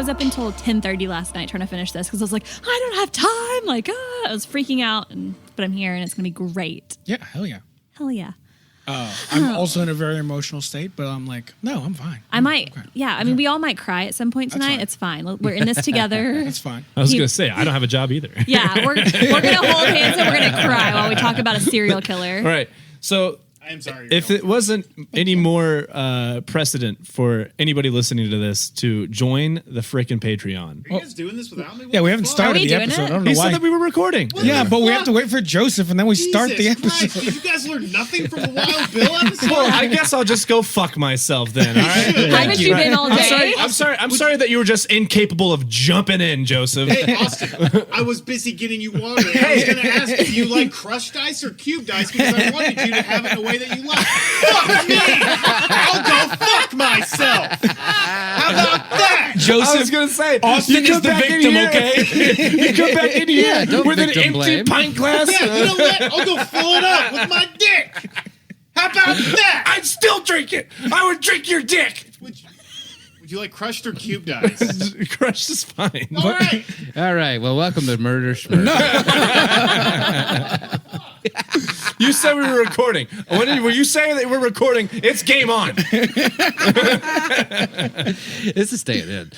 was up until 10:30 last night trying to finish this because I was like, I don't have time. Like, I was freaking out, but I'm here and it's going to be great. Yeah, hell yeah. Hell yeah. I'm also in a very emotional state, but I'm like, no, I'm fine. I might, yeah. I mean, we all might cry at some point tonight. It's fine. We're in this together. That's fine. I was going to say, I don't have a job either. Yeah, we're going to hold hands and we're going to cry while we talk about a serial killer. All right. So I'm sorry. if it wasn't any more precedent for anybody listening to this to join the frickin' Patreon. Are you guys doing this without me? Yeah, we haven't started we the doing episode. it? I don't know He why. said that we were recording. Yeah, but we have to wait for Joseph, and then we start the Jesus episode. Christ, did you guys learn nothing from the Wild Bill episode? Well, I guess I'll just go fuck myself then. All right. Haven't you been all day? I'm sorry that you were just incapable of jumping in, Joseph. Hey, Austin, I was busy getting you water. I was going to ask if you like crushed ice or cubed ice because I wanted you to have it in a way that you like. Fuck me! I'll go fuck myself! How about that? Joseph, I was gonna say, Austin you is come the back in victim, here- okay? You come back in here don't with an victim empty blame. pint glass. Yeah, you know what? I'll go fill it up with my dick. How about that? I'd still drink it. I would drink your dick. Would you like crushed or cubed ice? Crushed is fine. All right. All right. Well, welcome to Murder Schmurder. You said we were recording. When you say that we're recording, it's game on. This is staying in.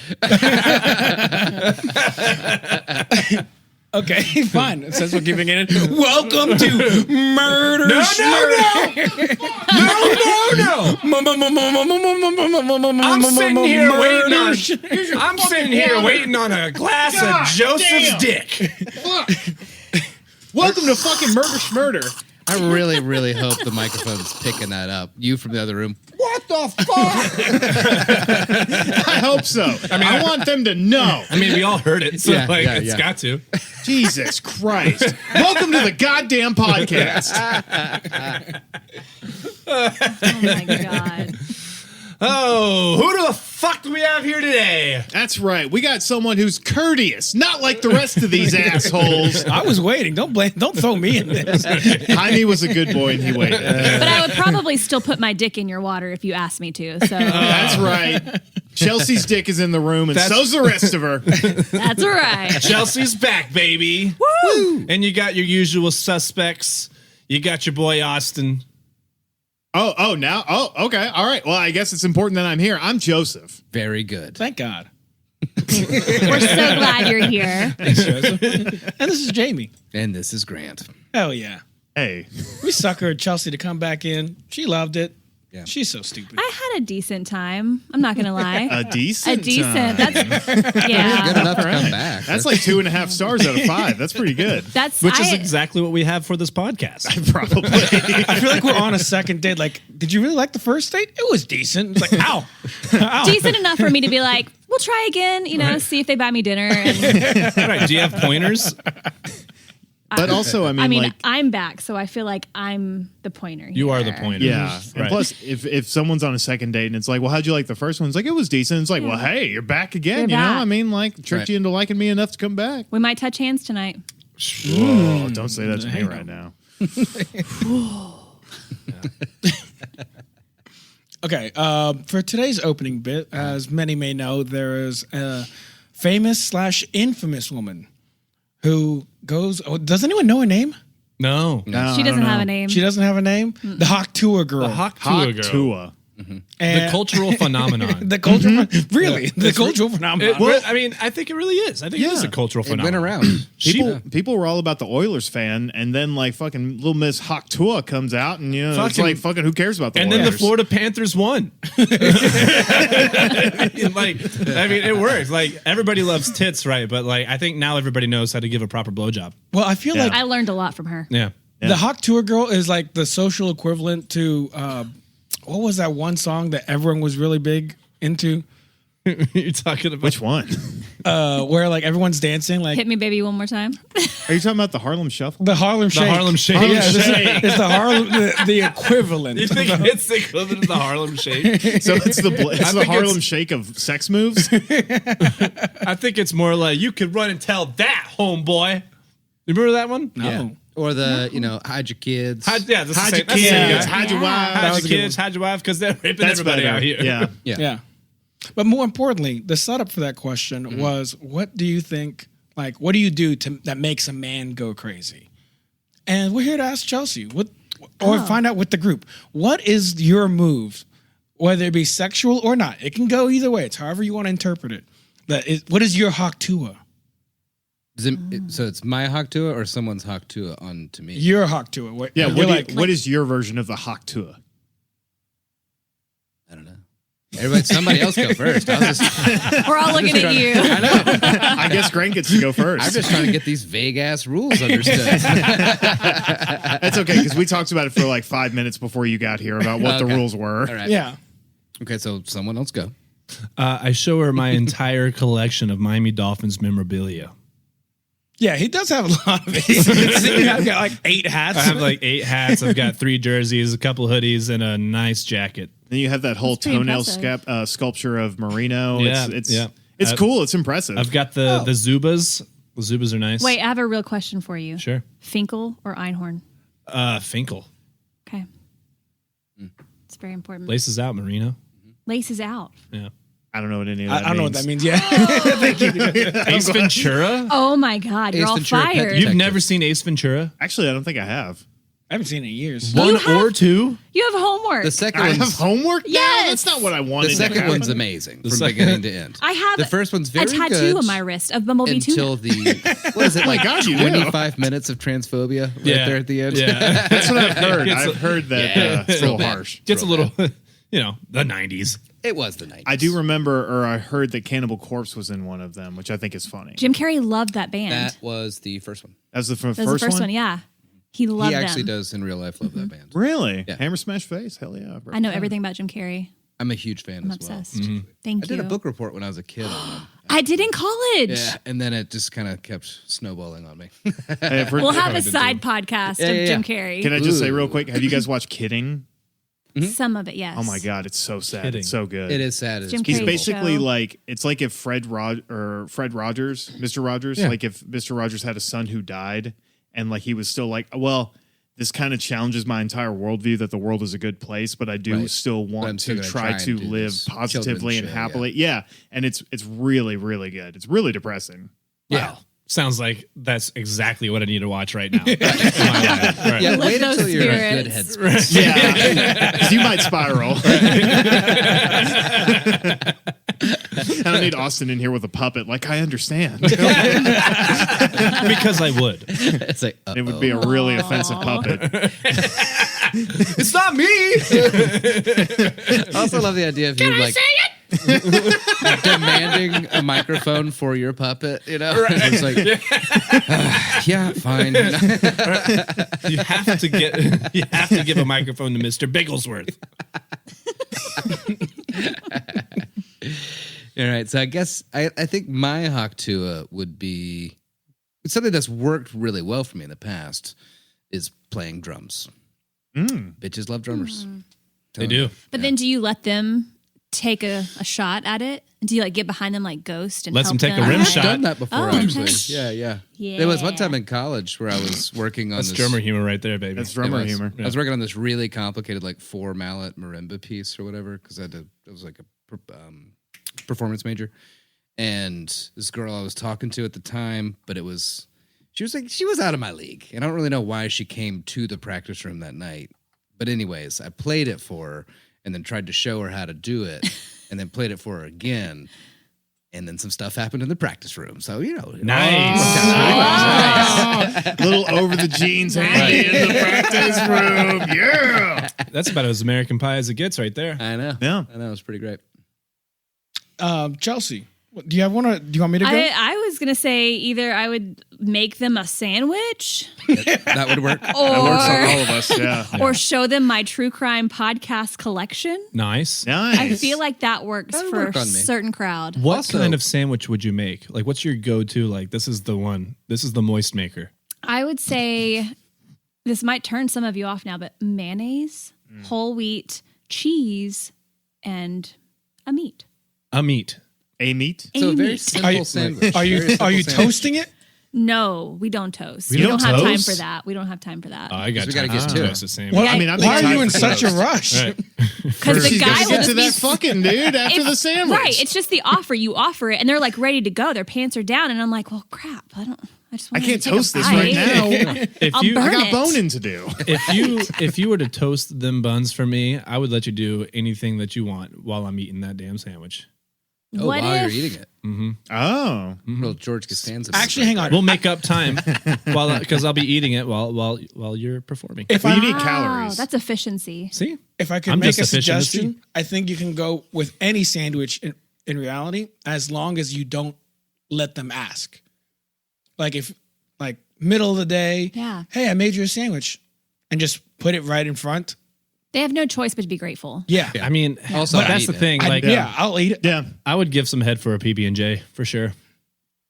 Okay, fine. It says we're giving it in. Welcome to Murder No. I'm sitting here waiting on. I'm sitting here waiting on a glass God of Joseph's damn. dick. Fuck. Welcome to fucking Murder Schmurder. I really, really hope the microphone's picking that up. You from the other room. What the fuck? I hope so. I want them to know. I mean, we all heard it, so Yeah, it's yeah. got to. Jesus Christ. Welcome to the goddamn podcast. Oh my God. Oh, who the fuck do we have here today? That's right. We got someone who's courteous, not like the rest of these assholes. I was waiting. Don't throw me in this. Jaime was a good boy and he waited. But I would probably still put my dick in your water if you asked me to. So That's right. Chelsea's dick is in the room, and so's the rest of her. that's all right. Chelsea's back, baby. Woo! And you got your usual suspects. You got your boy Austin. Now? Oh, okay. All right. Well, I guess it's important that I'm here. I'm Joseph. Very good. Thank God. We're so glad you're here. Thanks, Joseph. And this is Jamie. And this is Grant. Hell yeah. Hey. We suckered Chelsea to come back in. She loved it. Yeah. She's so stupid. I had a decent time. I'm not gonna lie. A decent That's Good yeah. enough to come back. That's like 2.5 stars out of 5. That's pretty good. That's Which is exactly what we have for this podcast. Probably. I feel like we're on a second date. Like, did you really like the first date? It was decent. It's like, ow. Ow. decent enough for me to be like, we'll try again. You know, see if they buy me dinner. And All right, do you have pointers? But also, I mean, like, I'm back, so I feel like I'm the pointer. You are the here. pointer. yeah. And Right. plus, if someone's on a second date and it's like, well, how'd you like the first one? It's like, it was decent. It's like, well, hey, you're back again. You're you know, back. I mean, like, tricked Right. you into liking me enough to come back. We might touch hands tonight. Oh, don't say that to me right now. Okay, for today's opening bit, as many may know, there is a famous/infamous woman who goes. Oh, does anyone know her name? No. She doesn't have a name. She doesn't have a name. The Hawk Tour girl. The Hawk Hot Tua girl. Tua. The And- cultural phenomenon. The cultural, really, the cultural phenomenon. I mean, I think it really is. I think it is a cultural It went phenomenon. around. People were all about the Oilers fan, and then like fucking little Miss Hawk Tua comes out, and you know, it's Fucking- like fucking who cares about the And Oilers? then the Florida Panthers won. Like, I mean, it works. Like, everybody loves tits, right? But like, I think now everybody knows how to give a proper blowjob. Well, I feel like I learned a lot from her. Yeah. the Hawk Tour girl is like the social equivalent to what was that one song that everyone was really big into? You're talking about Which one? Where like everyone's dancing, like Hit me, baby, one more time. Are you talking about the Harlem Shuffle? the Harlem Shake. Harlem Shake. Yeah, this is- Shake. it's the Harlem, the equivalent. You think it's the equivalent of the Harlem Shake? So it's the think Harlem it's- Shake of sex moves. I think it's more like you could run and tell that, homeboy. You remember that one? Yeah. Or the, hide your kids. Hide, yeah, that's Hide the your same. That's the same kids, guy. hide your Yeah. wives. Hide was your a good kids, hide your wife, because they're ripping That's everybody better. out here. Yeah. yeah. Yeah. But more importantly, the setup for that question was, what do you think? Like, what do you do that makes a man go crazy? And we're here to ask Chelsea, find out with the group, what is your move, whether it be sexual or not? It can go either way. It's however you want to interpret it. What is your Haktua? So it's my Haktua or someone's Haktua on to me? Your Haktua. What is your version of the Haktua? I don't know. Somebody else go first. We're all looking at you. I know. I guess Grant gets to go first. I'm just trying to get these vague ass rules understood. That's okay, because we talked about it for like 5 minutes before you got here about what the rules were. All right. Yeah. Okay, so someone else go. I show her my entire collection of Miami Dolphins memorabilia. Yeah, he does have a lot of it. I've got like 8 hats. I have like 8 hats. I've got 3 jerseys, a couple hoodies, and a nice jacket. Then you have that whole That's pretty toenail impressive. sculpture of Merino. Yeah, It's cool. It's impressive. I've got the Zubas. The Zubas are nice. Wait, I have a real question for you. Sure. Finkel or Einhorn? Finkel. Okay. It's very important. Laces out, Merino. Laces out. Yeah. I don't know what any of that means. I don't know what that means. Yeah. Thank you. Ace Ventura? Oh my God, you're Ace all Ventura, Pet fired. Detective. You've never seen Ace Ventura? Actually, I don't think I have. I haven't seen it in years. One have- or two? You have homework. The second I have one's homework? Yes. No, that's not what I wanted. the to second happen. one's amazing from second- beginning to end. I have the first one's very a tattoo good on my wrist of Bumblebee until Tuna. the what is it like? God, you do. 25 minutes of transphobia right there at the end. Yeah. That's what I've heard. It's I've heard that it's real real bad. harsh. Gets a little, the 90s. It was the 90s. I do remember, or I heard that Cannibal Corpse was in one of them, which I think is funny. Jim Carrey loved that band. That was the first one. That was the first, that was the first one. Yeah. He loved He actually them. does in real life love that band. Really? Yeah. Hammer Smash Face? Hell yeah. Bro. I know everything about Jim Carrey. I'm a huge fan I'm as obsessed. well. Thank I you. did a book report when I was a kid on them. I did in college. Yeah, and then it just kind of kept snowballing on me. Hey, if we're- We'll have a did side podcast Yeah, of yeah, Jim yeah. Carrey. Can I just say Ooh. real quick? Have you guys watched Kidding? Some of it, yes. Oh my God, it's so sad. Kidding. It's so good. It is sad. It's Jim He's Carrey beautiful. basically show. like, it's like if Fred Rogers, Mr. Rogers, Yeah. like if Mr. Rogers had a son who died and like he was still like, well, this kind of challenges my entire worldview that the world is a good place, but I do Right. still But I'm want still to gonna try try and to do live this positively and children's show, happily. Yeah. And it's really, really good. It's really depressing. Yeah. Sounds like that's exactly what I need to watch right now. In my life. Right. Yeah, Lift wait those until you're in a good spirits. headspace. Yeah. 'Cause you might spiral. I don't need Austin in here with a puppet. Like, I understand. Because I would. It's like, It would be a really offensive puppet. It's not me. I also love the idea of you like demanding a microphone for your puppet. It's like, yeah, fine. You have to give a microphone to Mr. Bigglesworth. All right, so I guess I think my Haktua would be something that's worked really well for me in the past is playing drums. Bitches love drummers. They do. But then do you let them take a shot at it? Do you like get behind them like Ghost and Let help them take a them? rim I've shot. done that before, Oh, actually. okay. Yeah. Yeah. There was one time in college where I was working on That's this drummer humor right there, baby. That's It drummer was. humor. I was working on this really complicated, like 4-mallet marimba piece or whatever, because it was like a performance major. And this girl I was talking to at the time, but she was out of my league. And I don't really know why she came to the practice room that night. But anyways, I played it for her and then tried to show her how to do it and then played it for her again. And then some stuff happened in the practice room. So, Nice. Little over the jeans handy in the practice room. Yeah. That's about as American Pie as it gets right there. I know. Yeah. I know. It was pretty great. Chelsea, do you want me to go? I was gonna say either I would make them a sandwich That would work. That works on or all of us. Yeah. or show them my true crime podcast collection. Nice. Nice. I feel like that works That'd for work a on me. certain crowd. What Also- kind of sandwich would you make? Like, what's your go-to? Like, this is the one. This is the moist maker. I would say this might turn some of you off now, but mayonnaise, whole wheat, cheese, and a meat. A meat. A meat. So a very meat. simple sandwich. Are you Very simple sandwich. toasting it? No, we don't toast. We We don't don't have time toast? for that. We don't have time for that. I got We gotta time get to to it. toast the same. Well, Yeah, I mean, I'm why are time you in for such a those. rush? Right. Because the She's guy got to will get just to be that fucking dude after It's- the sandwich. Right. It's just the offer. You offer it, and they're like ready to go. Their pants are down, and I'm like, well, crap. I just I want can't to take a toast this bite. right now. If I'll you burn I got it. boning to do. if you were to toast them buns for me, I would let you do anything that you want while I'm eating that damn sandwich. Oh, What while if- you're eating it. Oh. Little George Costanza. Actually, hang on. We'll make up time because I'll be eating it while you're performing. If Well, I you need Wow, calories. that's efficiency. See, if I could I'm make just a efficiency. suggestion, I think you can go with any sandwich in reality, as long as you don't let them ask. Like if like middle of the day, Yeah. hey, I made you a sandwich, and just put it right in front. They have no choice but to be grateful. Yeah. I mean, Also, but I'm that's the eating it. thing. Like, yeah, I'll eat it. Yeah. I would give some head for a PB and J for sure.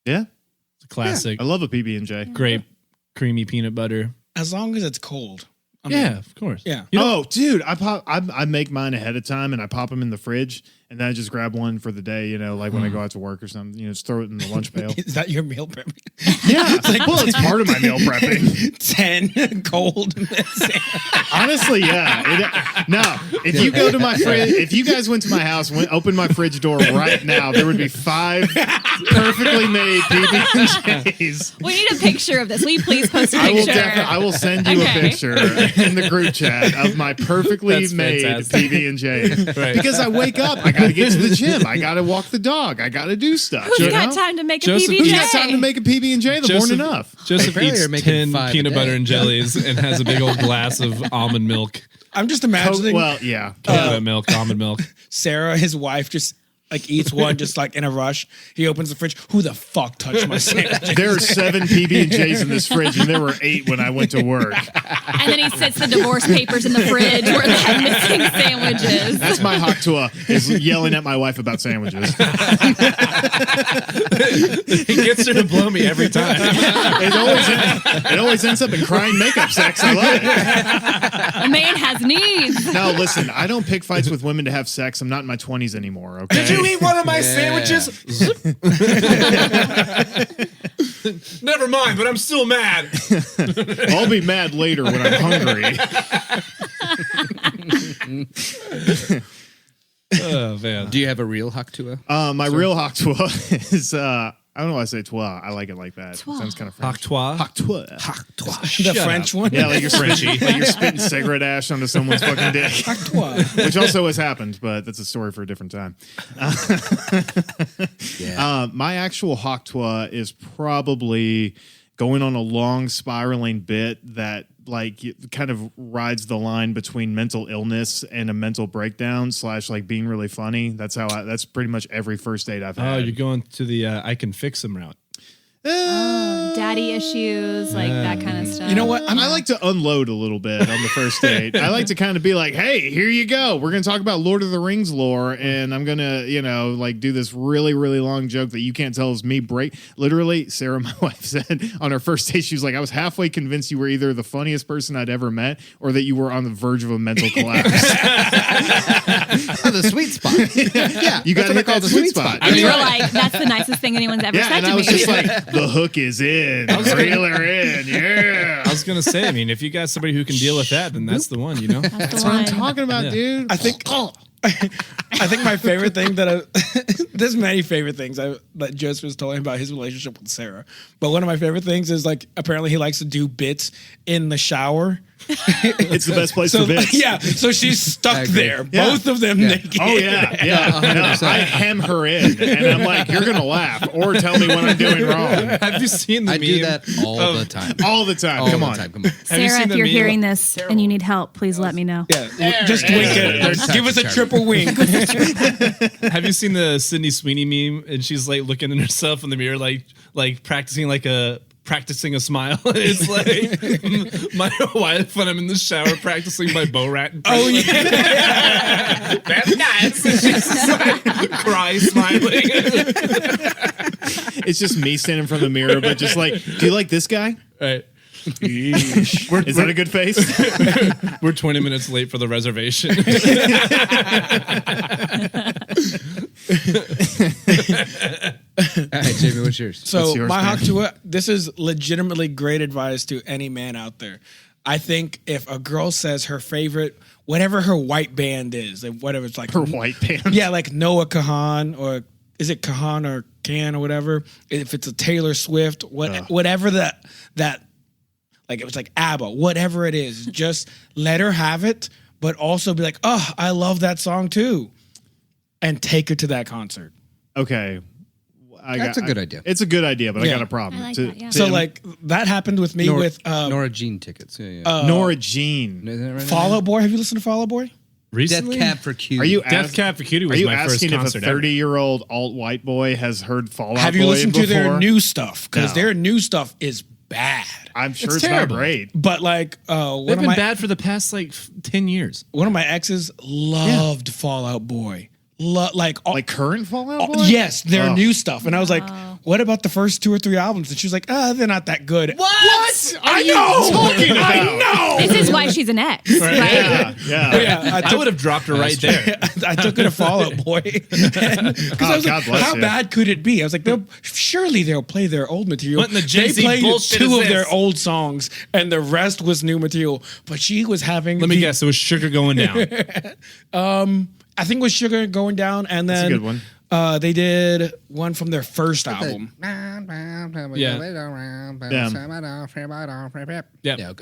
Yeah. It's a classic, I love a PB&J. grape, creamy peanut butter. As long as it's cold. I mean, Yeah, of course. Yeah. You know, Oh, dude, I make mine ahead of time and I pop them in the fridge and then I just grab one for the day, like when I go out to work or something, just throw it in the lunch pail. Is that your meal prep? Yeah. Well, it's part of my meal prepping. 10 cold. Honestly, yeah. No, if you go to my fridge, if you guys went to my house, open my fridge door right now, there would be 5 perfectly made PB&Js. We need a picture of this. Will you please post a picture? I will send you Okay. a picture in the group chat of my perfectly That's made fantastic. PB&J. Right. Because I wake up, I got to get to the gym, I got to walk the dog, I got to do stuff. Who's you got know? time to make Joseph- a PB&J? Who's got time to make a PB&J the morning of? Joseph Apparently eats you're making 10 5 a peanut day. butter and jellies and has a big old glass of almond milk, I'm just imagining Well, yeah. coconut milk, almond milk. Sarah, his wife, just like eats one just like in a rush. He opens the fridge. Who the fuck touched my sandwich? There are 7 PB&Js in this fridge, and there were 8 when I went to work. And then he sits the divorce papers in the fridge where they have missing sandwiches. That's my hot tour, is yelling at my wife about sandwiches. He gets her to blow me every time. It always ends up in crying makeup sex. I love it. A man has needs. No, listen, I don't pick fights with women to have sex. I'm not in my 20s anymore, okay? Did you eat one of my sandwiches? Never mind, but I'm still mad. I'll be mad later when I'm hungry. Oh, man. Do you have a real Haktua? My real hot tour is, I don't know why I say toi. I like it like that. It sounds kind of French. Hactois. Hot tour. The French one. Yeah, like you're spitting cigarette ash onto someone's fucking dick. Which also has happened, but that's a story for a different time. My actual Haktua is probably going on a long spiraling bit that like kind of rides the line between mental illness and a mental breakdown / like being really funny. That's pretty much every first date I've Oh, had. you're going to the I can fix them route. Daddy issues, like that kind of stuff. You know what? I like to unload a little bit on the first date. I like to kind of be like, hey, here you go. We're going to talk about Lord of the Rings lore. And I'm going to, like do this really, really long joke that you can't tell is me break. Literally, Sarah, my wife, said on our first date, she was like, I was halfway convinced you were either the funniest person I'd ever met or that you were on the verge of a mental collapse. The sweet spot. Yeah, you got to hit that sweet spot. And you were like, that's the nicest thing anyone's ever Yeah, said and to I was me. just like, the hook is in. Reel her in. Yeah. I was going to say, I mean, if you got somebody who can deal with that, then that's the one, you know? That's That's the what I'm one. talking about, dude. I think my favorite thing there's many favorite things that Joseph was telling about his relationship with Sarah. But one of my favorite things is like apparently he likes to do bits in the shower. It's the best place So for bits. yeah, so she's stuck agree. there, Yeah. both of them naked. Oh yeah, yeah. No, I hem her in, and I'm like, "You're gonna laugh or tell me what I'm doing wrong." Have you seen the I meme? do that all the time. All the time. All Come the on. time. Come on. Have you Sarah, seen if the you're meme? hearing this and you need help, please let me know. Yeah, just wink at There's it. Give us a Charlie. triple wink. Have you seen the Sydney Sweeney meme? And she's like looking at herself in the mirror, like practicing practicing a smile. It's like my wife when I'm in the shower practicing my bow rat. Oh yeah, That's nice. And she's just like cry smiling. It's just me standing in front of the mirror, but just like, do you like this guy? Right. Is that a good face? We're 20 minutes late for the reservation. All right, Jamie, what's yours? So What's yours, my man? Haktua, this is legitimately great advice to any man out there. I think if a girl says her favorite, whatever her white band is, whatever it's like Her white band. yeah, like Noah Kahan, or is it Kahan or Can or whatever? If it's a Taylor Swift, whatever that like it was like ABBA, whatever it is, just let her have it, but also be like, oh, I love that song too, and take her to that concert. Okay. That's a good idea. It's a good idea, but I Yeah. got a problem. I like that, yeah. So like that happened with me with Nora Jean tickets. Yeah. Nora Jean. Isn't that right? Fall Out Boy. Have you listened to Fall Out Boy? Death Recently, Cab for Cutie. Are you Death Cab for Cutie Are was you my first asking if a concert ever. 30-year-old alt-white boy has heard Fall Out Have you Boy listened to their before? new stuff? Because No. their new stuff is bad. I'm sure It's it's not terrible. great. But like They've one been of my bad for the past like 10 years. one of my exes loved Fall Out Boy. Like Current Fall Out Boy? yes, their Oh. new stuff. And I was like, what about the first 2 or 3 albums? And she was like, they're not that good. What? I know. talking about? I know. This is why she's an ex, right? Yeah, yeah. Yeah, I would have dropped her right there. I took her to Fall Out Boy because I was God like, bless how you. bad could it be? I was like, surely they'll play their old material. What in the They Jay-Z played bullshit 2 is of their this? old songs, and the rest was new material. But she was having. Let me guess, it was sugar going down. I think it was Sugar Going Down, and That's a then good one. They did one from their first album. Yeah. Yeah, okay. But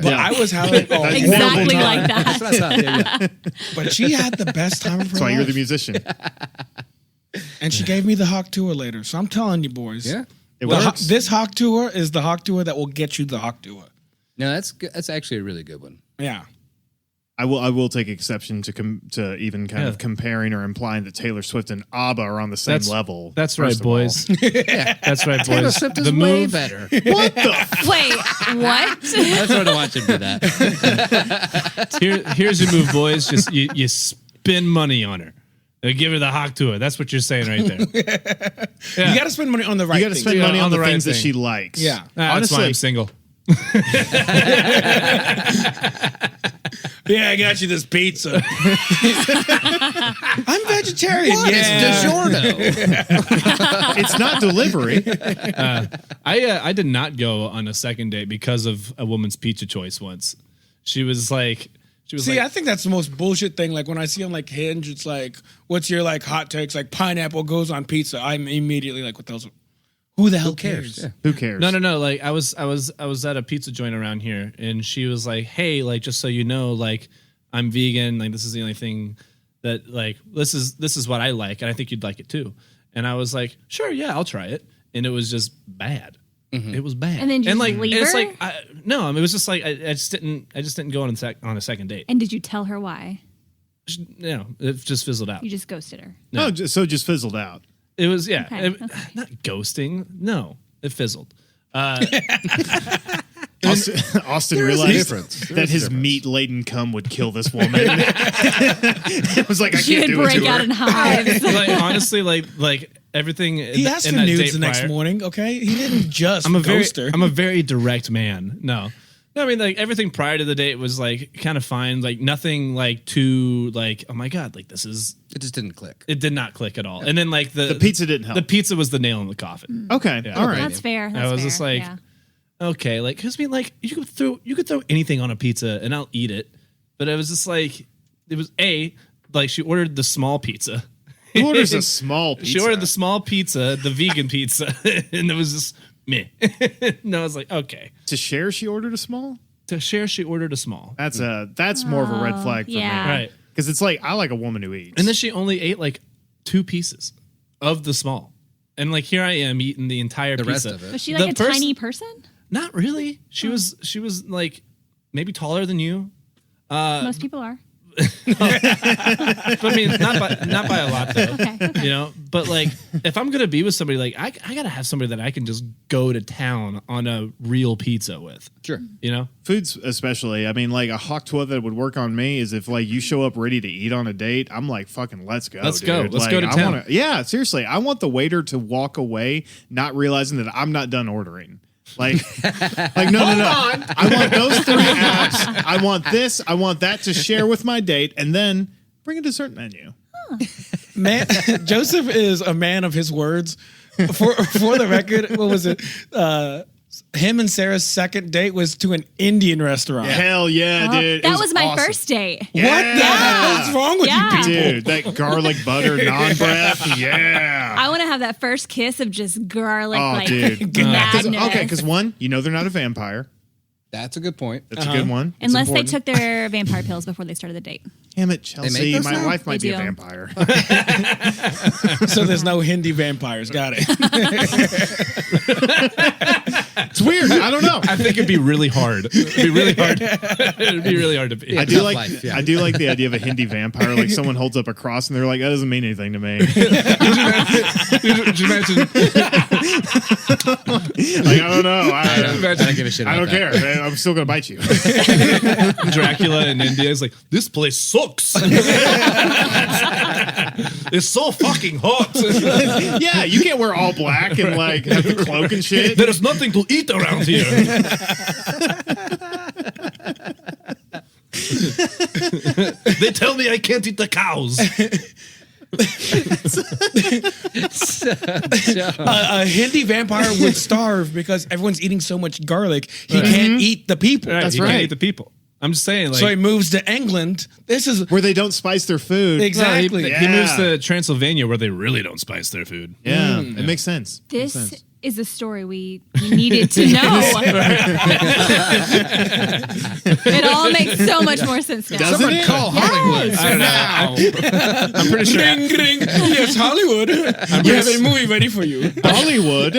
Yeah. I was having a Exactly horrible like time. that. That's what I thought. Yeah. But she had the best time of her That's why you're the life. musician. And she gave me the Hawk Tour later. So I'm telling you, boys. Yeah. It The works. This Hawk Tour is the Hawk Tour that will get you the Hawk Tour. No, that's good. That's actually a really good one. Yeah. I will take exception to even kind of comparing or implying that Taylor Swift and ABBA are on the same level. That's right, first of all. boys. That's right, Taylor boys. Swift is The way move, better. What the? Wait, what? That's what I want you to do that. here's your move, boys. Just you spend money on her. Give her the Hawk Tour. That's what you're saying right there. Yeah. You got to spend money on the right You got to things. spend Yeah, money on on the the right things that thing. she likes. Yeah. That's why Honestly, I'm single. Yeah, I got you this pizza. I'm vegetarian. What? Yeah. It's DiGiorno. it's not delivery. I did not go on a second date because of a woman's pizza choice once. She was like, See, I think that's the most bullshit thing. Like when I see on like Hinge, it's like, what's your like hot takes? Like pineapple goes on pizza. I'm immediately like, what the hell's, who the hell cares? Yeah. Who cares? No. Like I was at a pizza joint around here, and she was like, "Hey, like just so you know, like I'm vegan. Like this is the only thing that like this is what I like, and I think you'd like it too." And I was like, "Sure, yeah, I'll try it." And it was just bad. It was bad. And then you like just leave it's her? like no, I mean, it was just like I just didn't go on a second date. And did you tell her why? It just fizzled out. You just ghosted her. No, so it just fizzled out. It was Okay. not ghosting. No, it fizzled. Austin There is a realized difference. There that is a his difference. meat-laden cum would kill this woman. It was like, I She can't would do it to break out her. in hives. Like honestly, like everything. He asked in for that nudes date the next prior- morning. Okay, he didn't just I'm a ghost her. very direct man. No, I mean like everything prior to the date was like kind of fine. Like nothing like too like oh my god, like this is. It just didn't click. It did not click at all. And then like The pizza didn't help. The pizza was the nail in the coffin. Okay, Yeah. all right. That's fair. That's I was fair. just like, yeah. okay, like because I mean like you could throw anything on a pizza and I'll eat it, but it was just like it was like she ordered the small pizza. Who orders a small pizza? She ordered the small pizza, the vegan pizza, and it was just meh. No, I was like, okay. To share, she ordered a small? To share, she ordered a small. That's more of a red flag for yeah. me. Right. Because it's like, I like a woman who eats. And then she only ate like 2 pieces of the small. And like here I am eating the entire The pizza. rest of it. Was she The like a tiny person? Not really. She was like maybe taller than you. Most people are. But I mean, not by a lot though. Okay. You know, but like if I'm gonna be with somebody, like I gotta have somebody that I can just go to town on a real pizza with. Sure. You know, Foods especially. I mean, like a hawk tuah that would work on me is if like you show up ready to eat on a date, I'm like, fucking let's go. Let's dude. go. Let's Like, go to I town. wanna- yeah, seriously. I want the waiter to walk away not realizing that I'm not done ordering. Like no. I want those 3 apps. I want this. I want that to share with my date, and then bring a dessert menu. Man, Joseph is a man of his words. For the record, what was it? Him and Sarah's second date was to an Indian restaurant. Hell yeah, dude. That was my awesome. first date. What? What's wrong with you people? Dude, that garlic butter non breath. Yeah. I want to have that first kiss of just garlic, Oh, like dude. madness. Okay, because one, you know they're not a vampire. That's a good point. That's a good one. It's Unless they important. took their vampire pills before they started the date. Damn it, make Chelsea. those My now? wife might They be a do. vampire. So there's no Hindi vampires. Got it. It's weird. I don't know. I think it'd be really hard. It'd be really hard. It'd be really hard to be. I do Tough like life, yeah. I do like the idea of a Hindi vampire. Like someone holds up a cross and they're like, that doesn't mean anything to me. Did you imagine? Like, I don't know. I don't give a shit I about don't that. care. I'm still gonna bite you. Dracula in India is like, this place sucks. It's so fucking hot. Yeah, you can't wear all black and like have the cloak and shit. There's nothing to eat around here. They tell me I can't eat the cows. A Hindi vampire would starve because everyone's eating so much garlic. He can't eat the people. Right, That's you can't right. eat the people. I'm just saying, like, So he moves to England. This is Where they don't spice their food. exactly. he moves to Transylvania where they really don't spice their food. Yeah, it makes sense. Makes This sense. is a story we needed to know. It all makes so much more sense now. Doesn't it? Call Hollywood. I don't know. I'm pretty sure. Ring, ring. Yes, Hollywood. We have a movie ready for you. Bollywood.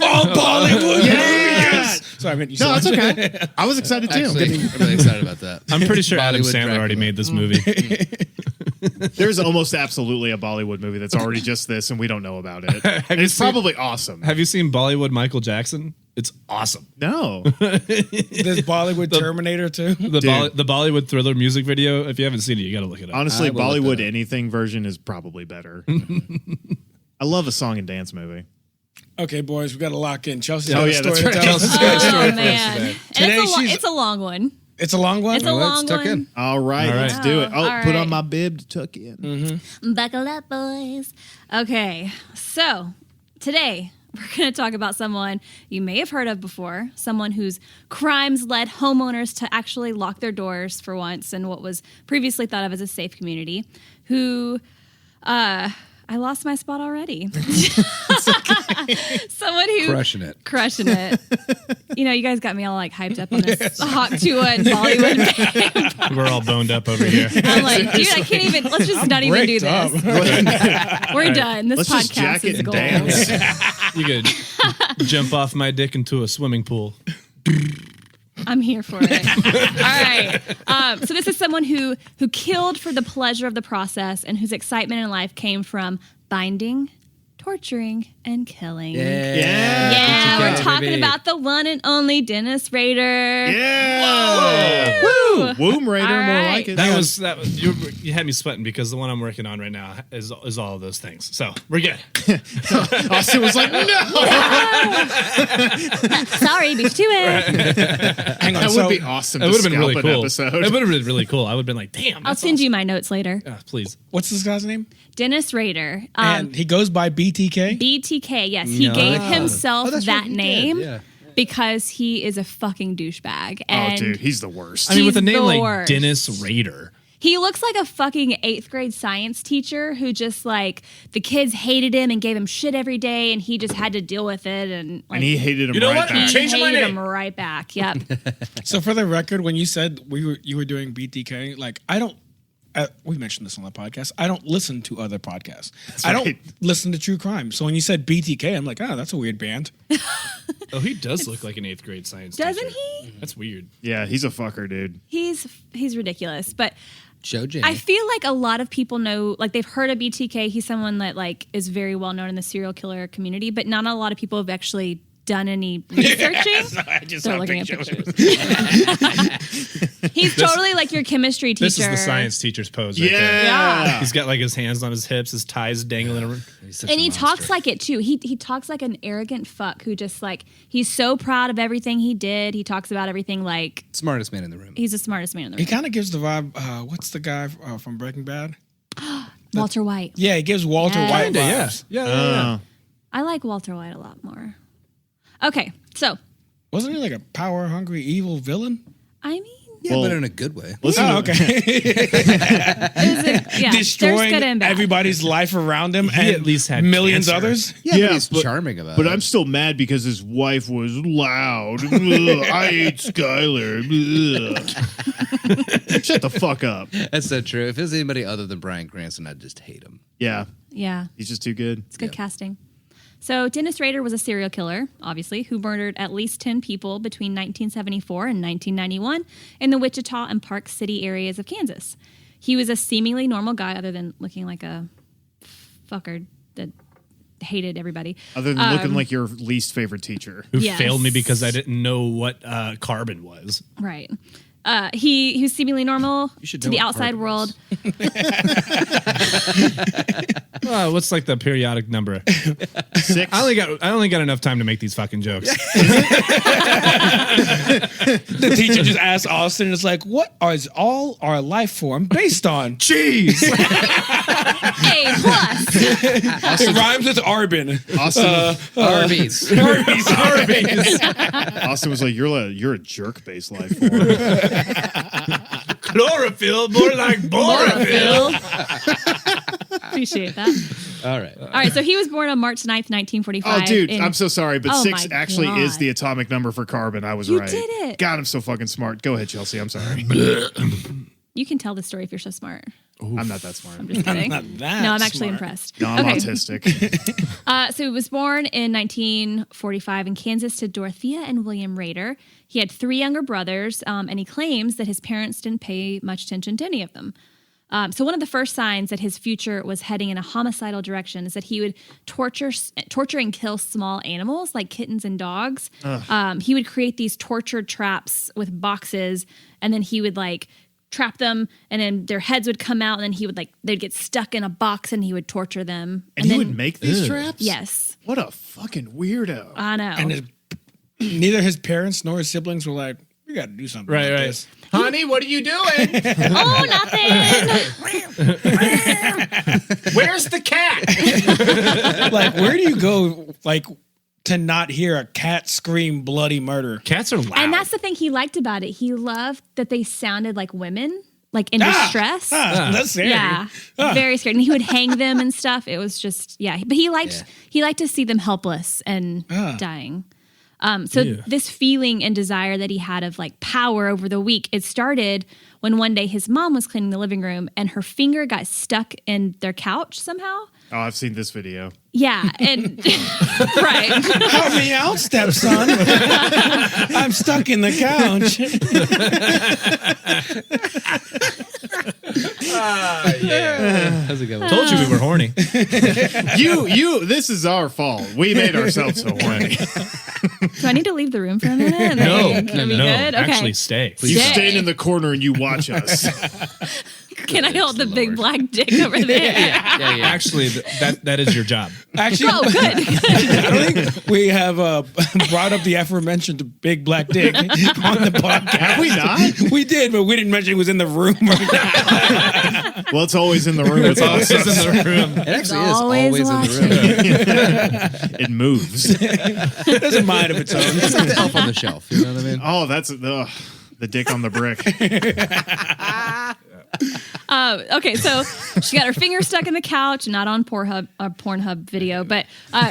Oh, Bollywood. Yes. Sorry, I meant you. No, saw it's it. okay. I was excited too. Actually, I'm really excited about that. I'm pretty sure Adam Bollywood Sandler already Dracula. made this movie. There's almost absolutely a Bollywood movie that's already just this, and we don't know about it. And you it's seen- probably awesome. Have you seen Bollywood Michael Jackson? It's awesome. No. There's Bollywood Terminator too. The Bollywood Thriller music video. If you haven't seen it, you got to look it up. Honestly, I will look Bollywood that up. anything version is probably better. I love a song and dance movie. Okay, boys, we got to lock in. Chelsea. Oh, yeah, that's right. Chelsea's got a story Oh for us man, today. and Today she's- it's a long one. It's a long one. It's a long tuck one. in. All right, All right. let's do it. Oh, All put on right. my bib to tuck in. Buckle up, boys. Okay, so today we're going to talk about someone you may have heard of before, someone whose crimes led homeowners to actually lock their doors for once in what was previously thought of as a safe community, who I lost my spot already. Someone who Crushing it. Crushing it. You know, you guys got me all like hyped up on this Hawk to a Bollywood. We're all boned up over here. I'm like, dude, I can't even. Let's just not even do Braked this. We're done. This Let's just podcast jack it is and gold. dance. You could jump off my dick into a swimming pool. I'm here for it. All right. So this is someone who killed for the pleasure of the process and whose excitement in life came from binding, torturing, and killing. Yeah. Yeah, BTK, we're talking baby. about the one and only Dennis Rader. Yeah. Woo. Womb Raider, All more right. like it. You had me sweating because the one I'm working on right now is all of those things. So we're good. Austin was like, no. Sorry, beat you to it. Hang on. That So, would be awesome It to would have been scalp really an cool. episode. It would have been really cool. I would have been like, damn. I'll send you my notes later. Please. what's this guy's name? Dennis Rader. And he goes by BTK. BTK, yes. He No. gave himself Oh, that's right, that he did, name yeah. because he is a fucking douchebag. Oh, And dude, he's the worst. I mean, with a He's name the like worst. Dennis Rader. he looks like a fucking 8th grade science teacher who just like the kids hated him and gave him shit every day and he just had to deal with it and like And he hated him You know right what? back. he Changing my hated name. him right back. Yep. So for the record, when you said you were doing BTK, like I don't. We mentioned this on the podcast. I don't listen to other podcasts. I don't right. listen to true crime. So when you said BTK, I'm like, oh, that's a weird band. Oh, he does look like an 8th grade science Doesn't teacher. he? That's weird. Yeah, he's a fucker, dude. He's ridiculous. But Joe J. I feel like a lot of people know, like they've heard of BTK. He's someone that like is very well known in the serial killer community, but not a lot of people have actually done any researching. I just They're saw looking at pictures. He's totally like your chemistry teacher. This is the science teacher's pose right Yeah. there. Yeah. He's got like his hands on his hips, his ties dangling around. He's such And a he monster. talks like it too. He talks like an arrogant fuck who just like he's so proud of everything he did. He talks about everything like Smartest man in the room. he's the smartest man in the He room. kind of gives the vibe. What's the guy from Breaking Bad? Walter White. Yeah, he gives Walter Yeah. White Kinda, vibes. Yeah. I like Walter White a lot more. Okay, so Wasn't he like a power-hungry evil villain? I mean, Yeah, Well, but in a good way. Listen to- okay. yeah, Destroying there's good and bad. everybody's life around him He and at least had millions cancer. others. Yeah, but Yeah, he's but- charming about But it. I'm still mad because his wife was loud. Ugh, I hate Skyler. Ugh. Shut the fuck up. That's so true. If it was anybody other than Bryan Cranston, I'd just hate him. Yeah, Yeah, he's just too good. it's good casting. So Dennis Rader was a serial killer, obviously, who murdered at least 10 people between 1974 and 1991 in the Wichita and Park City areas of Kansas. He was a seemingly normal guy other than looking like a fucker that hated everybody. Other than looking like your least favorite teacher. Who Yes. failed me because I didn't know what carbon was. Right. He was seemingly normal should to know the what outside carbon world. What's like the periodic number? 6. I only got enough time to make these fucking jokes. The teacher just asked Austin, it's like, what is all our life form based on? Cheese. A+. It rhymes with Arbin. Austin, Arby's. Austin was like, you're a jerk-based life form. Chlorophyll, more like borophyll. Appreciate that. All right. All right, so he was born on March 9th, 1945. Oh, dude, in- I'm so sorry, but Oh 6 my actually God. is the atomic number for carbon. I was You right. did it. God, I'm so fucking smart. Go ahead, Chelsea. I'm sorry. You can tell the story if you're so smart. I'm not that smart. I'm just kidding. Not that No, I'm actually smart. impressed. No, I'm Okay. autistic. So he was born in 1945 in Kansas to Dorothea and William Rader. He had 3 younger brothers, and he claims that his parents didn't pay much attention to any of them. So one of the first signs that his future was heading in a homicidal direction is that he would torture and kill small animals like kittens and dogs. He would create these torture traps with boxes, and then he would like trap them, and then their heads would come out, and then they'd get stuck in a box, and he would torture them. And he then, would make these traps? yes, What a fucking weirdo. I know. And neither his parents nor his siblings were like, we got to do something Right, about right. this. Honey, what are you doing? Oh, nothing. Where's the cat? Like, where do you go, like, to not hear a cat scream bloody murder? Cats are loud. And that's the thing he liked about it. He loved that they sounded like women, like in distress. That's scary. Yeah, very scared. And he would hang them and stuff. It was just, but he liked to see them helpless and dying. So this feeling and desire that he had of like power over the weak, it started when one day his mom was cleaning the living room and her finger got stuck in their couch somehow. Oh, I've seen this video. Yeah, and right. Help me out, stepson. I'm stuck in the couch. How's it going? Told you we were horny. This is our fault. We made ourselves so horny. Do I need to leave the room for a minute? And No, then- no, are we no. good? Okay. Actually, stay. You Stay. stand in the corner and you watch us. Can I hold the big black dick over there? Yeah. Actually, that is your job. Actually, Oh, good. I don't think we have brought up the aforementioned big black dick on the podcast. Have we not? We did, but we didn't mention it was in the room. Well, it's always in the room. It's It's awesome. in the room. It actually is Always always in the room. It moves. It doesn't mind if it's on. It's like the elf on the shelf. You know what I mean? Oh, that's the dick on the brick. Okay, so she got her finger stuck in the couch, not on Pornhub video, but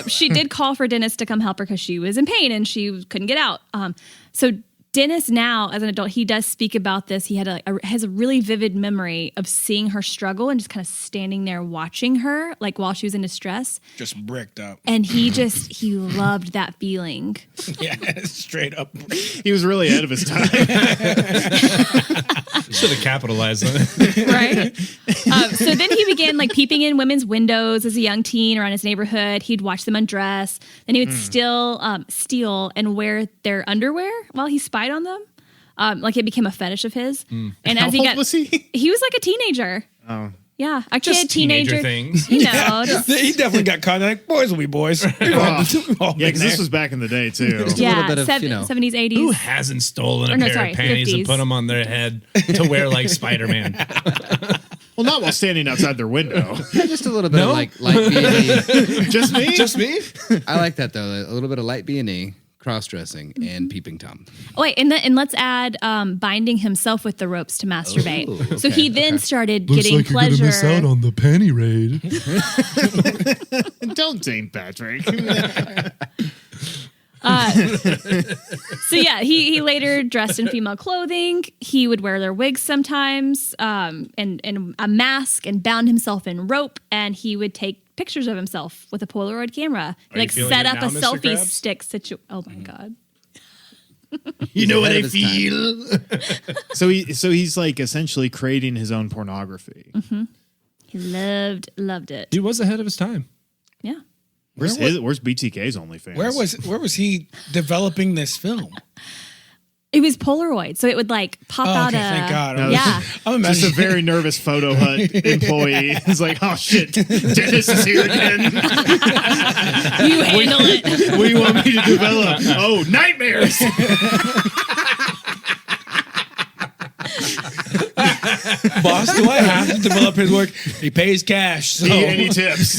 she did call for Dennis to come help her because she was in pain and she couldn't get out. So Dennis now, as an adult, he does speak about this. He has a really vivid memory of seeing her struggle and just kind of standing there watching her, like while she was in distress. Just bricked up. And he loved that feeling. Yeah, straight up. He was really ahead of his time. Should have capitalized on it. Right? So then he began like peeping in women's windows as a young teen around his neighborhood. He'd watch them undress. Then he would steal and wear their underwear while he spied on them. Like it became a fetish of his. And How as he old got, was he? he was like a teenager. Oh. Yeah, a Just kid, teenager teenager things. You know, just- He definitely got caught. Like, boys will be boys. We've all Yeah, been because this there. was back in the day too. yeah, bit of, 70s, 80s. Who hasn't stolen a Or no, pair sorry, of panties 50s. and put them on their head to wear like Spider-Man? Well, not while standing outside their window. Just a little bit of like light B&E. Just me? Just me? I like that though. A little bit of light B&E, cross-dressing, and peeping Tom. Oh, wait, and let's add binding himself with the ropes to masturbate. Oh, So he then started Looks getting like pleasure. you're gonna miss out on the panty raid. Don't St. Patrick. So yeah, he later dressed in female clothing. He would wear their wigs sometimes, and a mask, and bound himself in rope. And he would take pictures of himself with a Polaroid camera, Are like you feeling set it up now, a Mr. selfie Krabs? stick situation. Oh my god. You know what ahead I of his time. feel? So he's like essentially creating his own pornography. He loved it. He was ahead of his time. Yeah. Where's BTK's OnlyFans? Where was he developing this film? It was Polaroid, so it would like pop Oh, out okay, a thank God. Yeah. I'm Just a imagining. very nervous photo hut employee. He's like, oh shit, Dennis is here again. You handle it. What do you want me to develop? Oh, nightmares. Boss, do I have to develop his work? He pays cash. So. Any tips?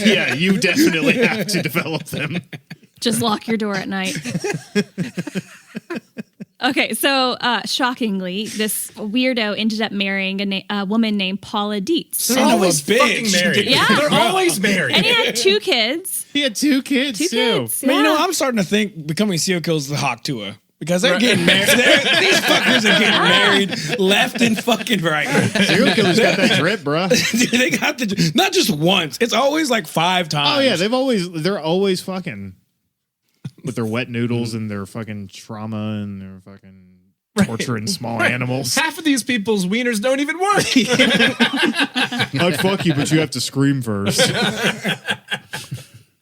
Yeah, you definitely have to develop them. Just lock your door at night. Okay, so shockingly, this weirdo ended up marrying a woman named Paula Dietz. Son of a bitch. married. Yeah. They're always married. And he had 2 kids. He had 2 kids, Two too. kids. I mean, you know, yeah. I'm starting to think becoming serial killers is the hawk tour. Because they're getting married. These fuckers are getting married left and fucking right. Serial killers got that drip, bro. Dude, they got the not just once. It's always like 5 times. Oh yeah, they're always fucking with their wet noodles and their fucking trauma and their fucking torturing small animals. Half of these people's wieners don't even work. I'd fuck you, but you have to scream first.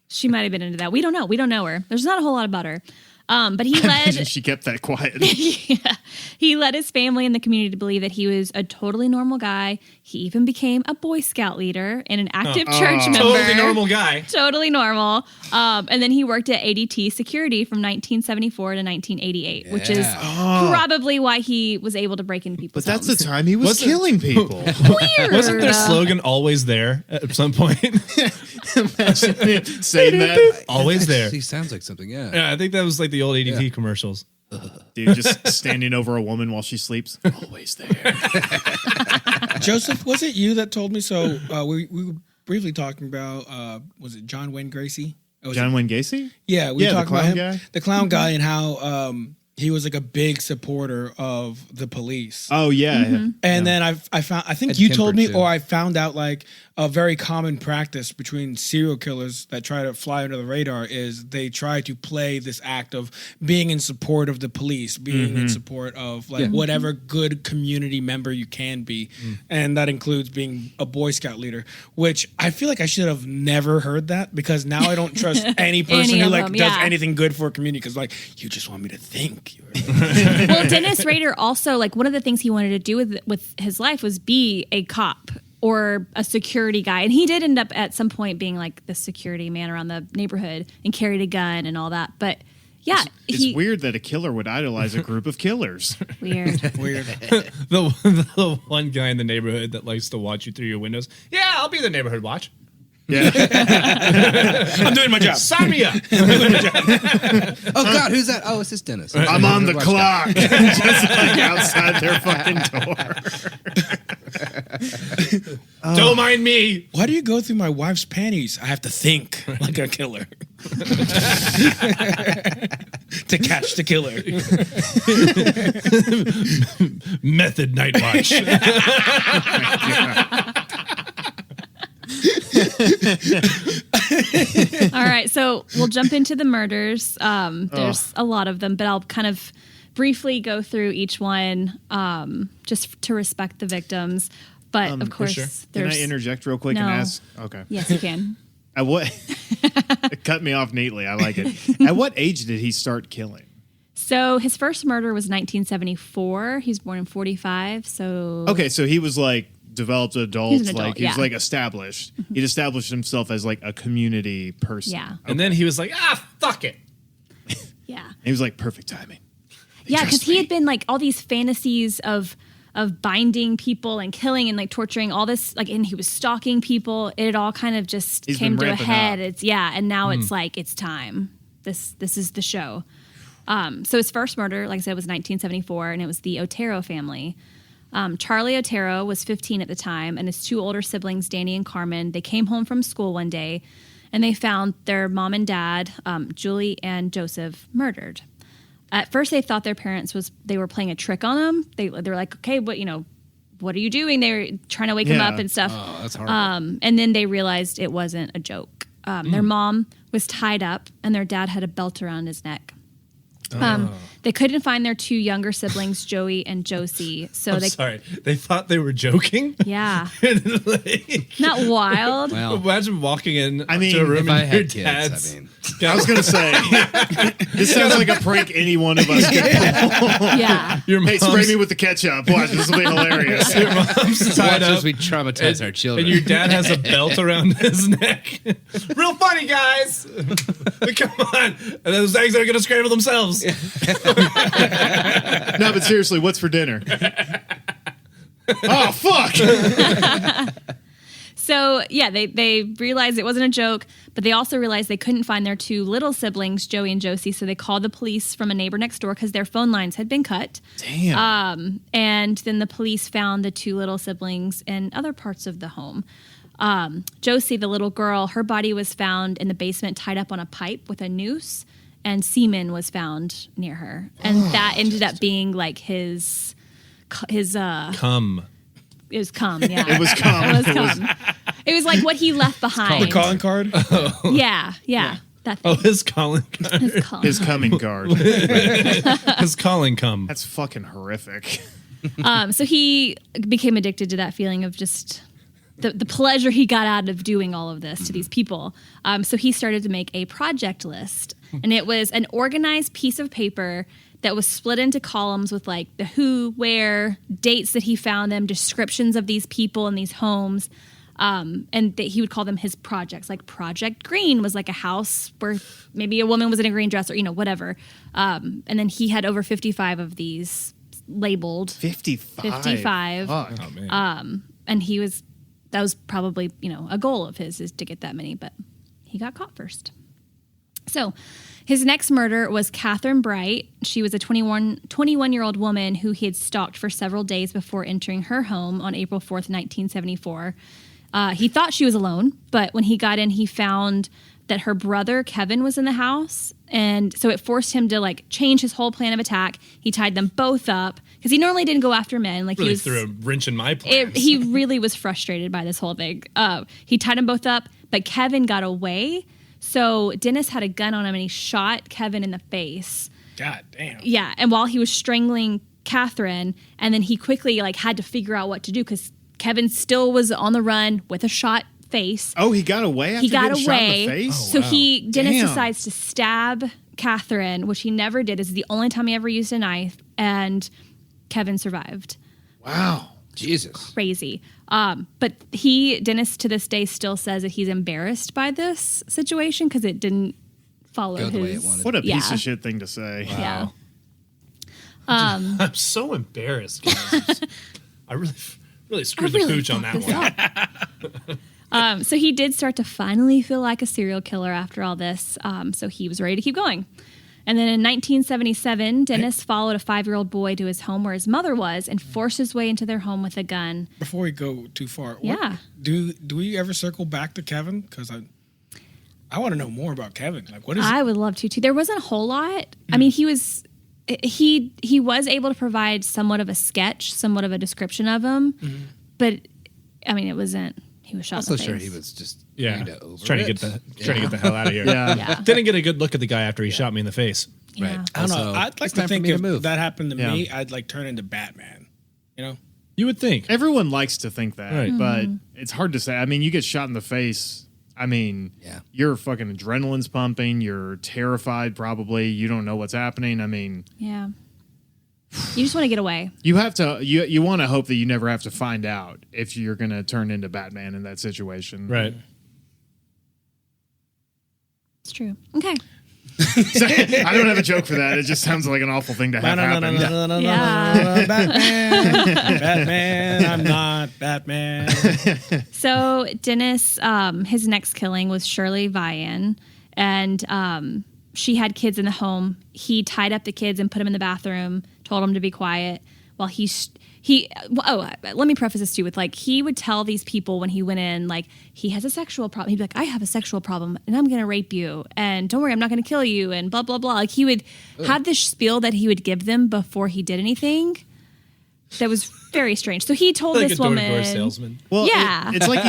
She might have been into that. We don't know. We don't know her. There's not a whole lot about her. But he led She kept that quiet. yeah, he led his family and the community to believe that he was a totally normal guy. He even became a Boy Scout leader and an active church member. Totally normal guy. Totally normal. And then he worked at ADT Security from 1974 to 1988, which is probably why he was able to break into people's But that's the homes. time he was killing people. Weird. Wasn't their slogan always there at some point? Imagine saying that. Always there. He sounds like something, yeah. Yeah, I think that was like the old ADT commercials. Dude, just standing over a woman while she sleeps. Always there. Joseph, was it you that told me? So we were briefly talking about, was it John Wayne Gacy? John Wayne Gacy? Yeah, we Yeah, the talked about clown him, guy? the clown guy, and how he was like a big supporter of the police. Oh yeah. And then I think And you told me, temper, too. or I found out like a very common practice between serial killers that try to fly under the radar is they try to play this act of being in support of the police, being in support of like whatever good community member you can be. And that includes being a Boy Scout leader, which I feel like I should have never heard that because now I don't trust any person Any who of like them, does yeah. anything good for a community because like you just want me to think. Well, Dennis Rader also, like, one of the things he wanted to do with his life was be a cop or a security guy. And he did end up at some point being like the security man around the neighborhood and carried a gun and all that. But yeah, It's weird that a killer would idolize a group of killers. Weird. Weird. The one guy in the neighborhood that likes to watch you through your windows. Yeah, I'll be the neighborhood watch. Yeah. I'm doing my job. Sign me up. Oh, God, who's that? Oh, it's this Dennis. I'm on the Watch clock. Just like outside their fucking door. Don't mind me. Why do you go through my wife's panties? I have to think like a killer. To catch the killer. Method night watch. All right, so we'll jump into the murders. There's a lot of them, but I'll kind of briefly go through each one just to respect the victims. But of course, sure. Can there's I interject real quick and No. ask? Okay. Yes, you can. At what? It cut me off neatly. I like it. At what age did he start killing? So his first murder was 1974. He was born in 45. So Okay, so he was like developed adult, He's an adult, like he was yeah. like established. He'd established himself as like a community person. Yeah. And then he was like, fuck it. yeah. He was like perfect timing. Yeah, because he had been like all these fantasies of of binding people and killing and like torturing all this, like, and he was stalking people. It all kind of just came to a head. Up. It's and now it's like it's time. This is the show. So his first murder, like I said, was 1974, and it was the Otero family. Charlie Otero was 15 at the time, and his two older siblings, Danny and Carmen, they came home from school one day, and they found their mom and dad, Julie and Joseph, murdered. At first, they thought their parents they were playing a trick on them. They were like, okay, what are you doing? They were trying to wake him up and stuff. Oh, that's horrible. And then they realized it wasn't a joke. Their mom was tied up, and their dad had a belt around his neck. They couldn't find their two younger siblings, Joey and Josie. So Sorry, they thought they were joking. Yeah, Like, not wild. Well, imagine walking in I mean, to a room if I and your had kids, dad's. I mean, I was gonna say, this sounds like a prank any one of us could pull. Yeah, Your Hey, mom's, spray me with the ketchup. Watch, this will be hilarious. your mom's tied watch up, as we traumatize our children. and your dad has a belt around his neck. Real funny, guys. But come on, and those eggs are gonna scramble themselves. No, but seriously, what's for dinner? Oh, fuck! So, they realized it wasn't a joke, but they also realized they couldn't find their two little siblings, Joey and Josie, so they called the police from a neighbor next door because their phone lines had been cut. Damn. And then the police found the two little siblings in other parts of the home. Josie, the little girl, her body was found in the basement tied up on a pipe with a noose, and semen was found near her. And that ended up being like his Come. It was cum, yeah. It was cum. It was cum. It was like what he left behind. The calling card. Yeah. That thing. Oh, his calling. His cum. His coming card. His calling come. That's fucking horrific. So he became addicted to that feeling of just the pleasure he got out of doing all of this to these people. So he started to make a project list, and it was an organized piece of paper that was split into columns with like the who, where, dates that he found them, descriptions of these people and these homes. And that he would call them his projects. Like Project Green was like a house where maybe a woman was in a green dress or, whatever. And then he had over 55 of these labeled. 55. 55. Fuck. Oh, man. And that was probably, a goal of his is to get that many, but he got caught first. So his next murder was Catherine Bright. She was a 21-year-old woman who he had stalked for several days before entering her home on April 4th, 1974. He thought she was alone, but when he got in, he found that her brother, Kevin, was in the house. And so it forced him to like change his whole plan of attack. He tied them both up because he normally didn't go after men. Like Really he was, threw a wrench in my plans. he really was frustrated by this whole thing. He tied them both up, but Kevin got away. So Dennis had a gun on him and he shot Kevin in the face. God damn. Yeah, and while he was strangling Catherine, and then he quickly like had to figure out what to do because Kevin still was on the run with a shot face. Oh, he got away after He got getting shot in away. the face? So Dennis Damn. decides to stab Catherine, which he never did. This is the only time he ever used a knife, and Kevin survived. Wow. Jesus. Crazy. But Dennis to this day still says that he's embarrassed by this situation because it didn't follow Go the way his. it wanted. What a piece Yeah. of shit thing to say. Yeah. I'm so embarrassed, guys. I really screwed the pooch on that one. So he did start to finally feel like a serial killer after all this. So he was ready to keep going. And then in 1977, Dennis followed a 5-year-old boy to his home where his mother was and forced his way into their home with a gun. Before we go too far, Yeah. do we ever circle back to Kevin? Because I want to know more about Kevin. Like, what is I would love to too. There wasn't a whole lot. I mean, he was able to provide somewhat of a sketch, somewhat of a description of him, but I mean, it wasn't. He was shot. Also in the sure face. he was just Yeah, kind of over trying to it. get the hell out of here. Yeah. Yeah. Didn't get a good look at the guy after he shot me in the face. Yeah. Right. I don't know. Also, I'd like it's to time for think me to if move. that happened to Yeah. me, I'd like turn into Batman. You know? You would think. Everyone likes to think that, Right. but it's hard to say. I mean, you get shot in the face. I mean, Yeah. your fucking adrenaline's pumping. You're terrified, probably. You don't know what's happening. I mean, Yeah. You just want to get away. you have to. You want to hope that you never have to find out if you're going to turn into Batman in that situation. Right. It's true. Okay. So, I don't have a joke for that. It just sounds like an awful thing to have happen. Yeah. Batman, I'm not Batman. So Dennis, his next killing was Shirley Vian, and she had kids in the home. He tied up the kids and put them in the bathroom, told them to be quiet while let me preface this too with like, he would tell these people when he went in, like, he has a sexual problem. He'd be like, I have a sexual problem and I'm going to rape you. And don't worry, I'm not going to kill you. And blah, blah, blah. Like, he would have this spiel that he would give them before he did anything. That was very strange. So he told Like this a door-to-door woman, salesman. Well, yeah, it's like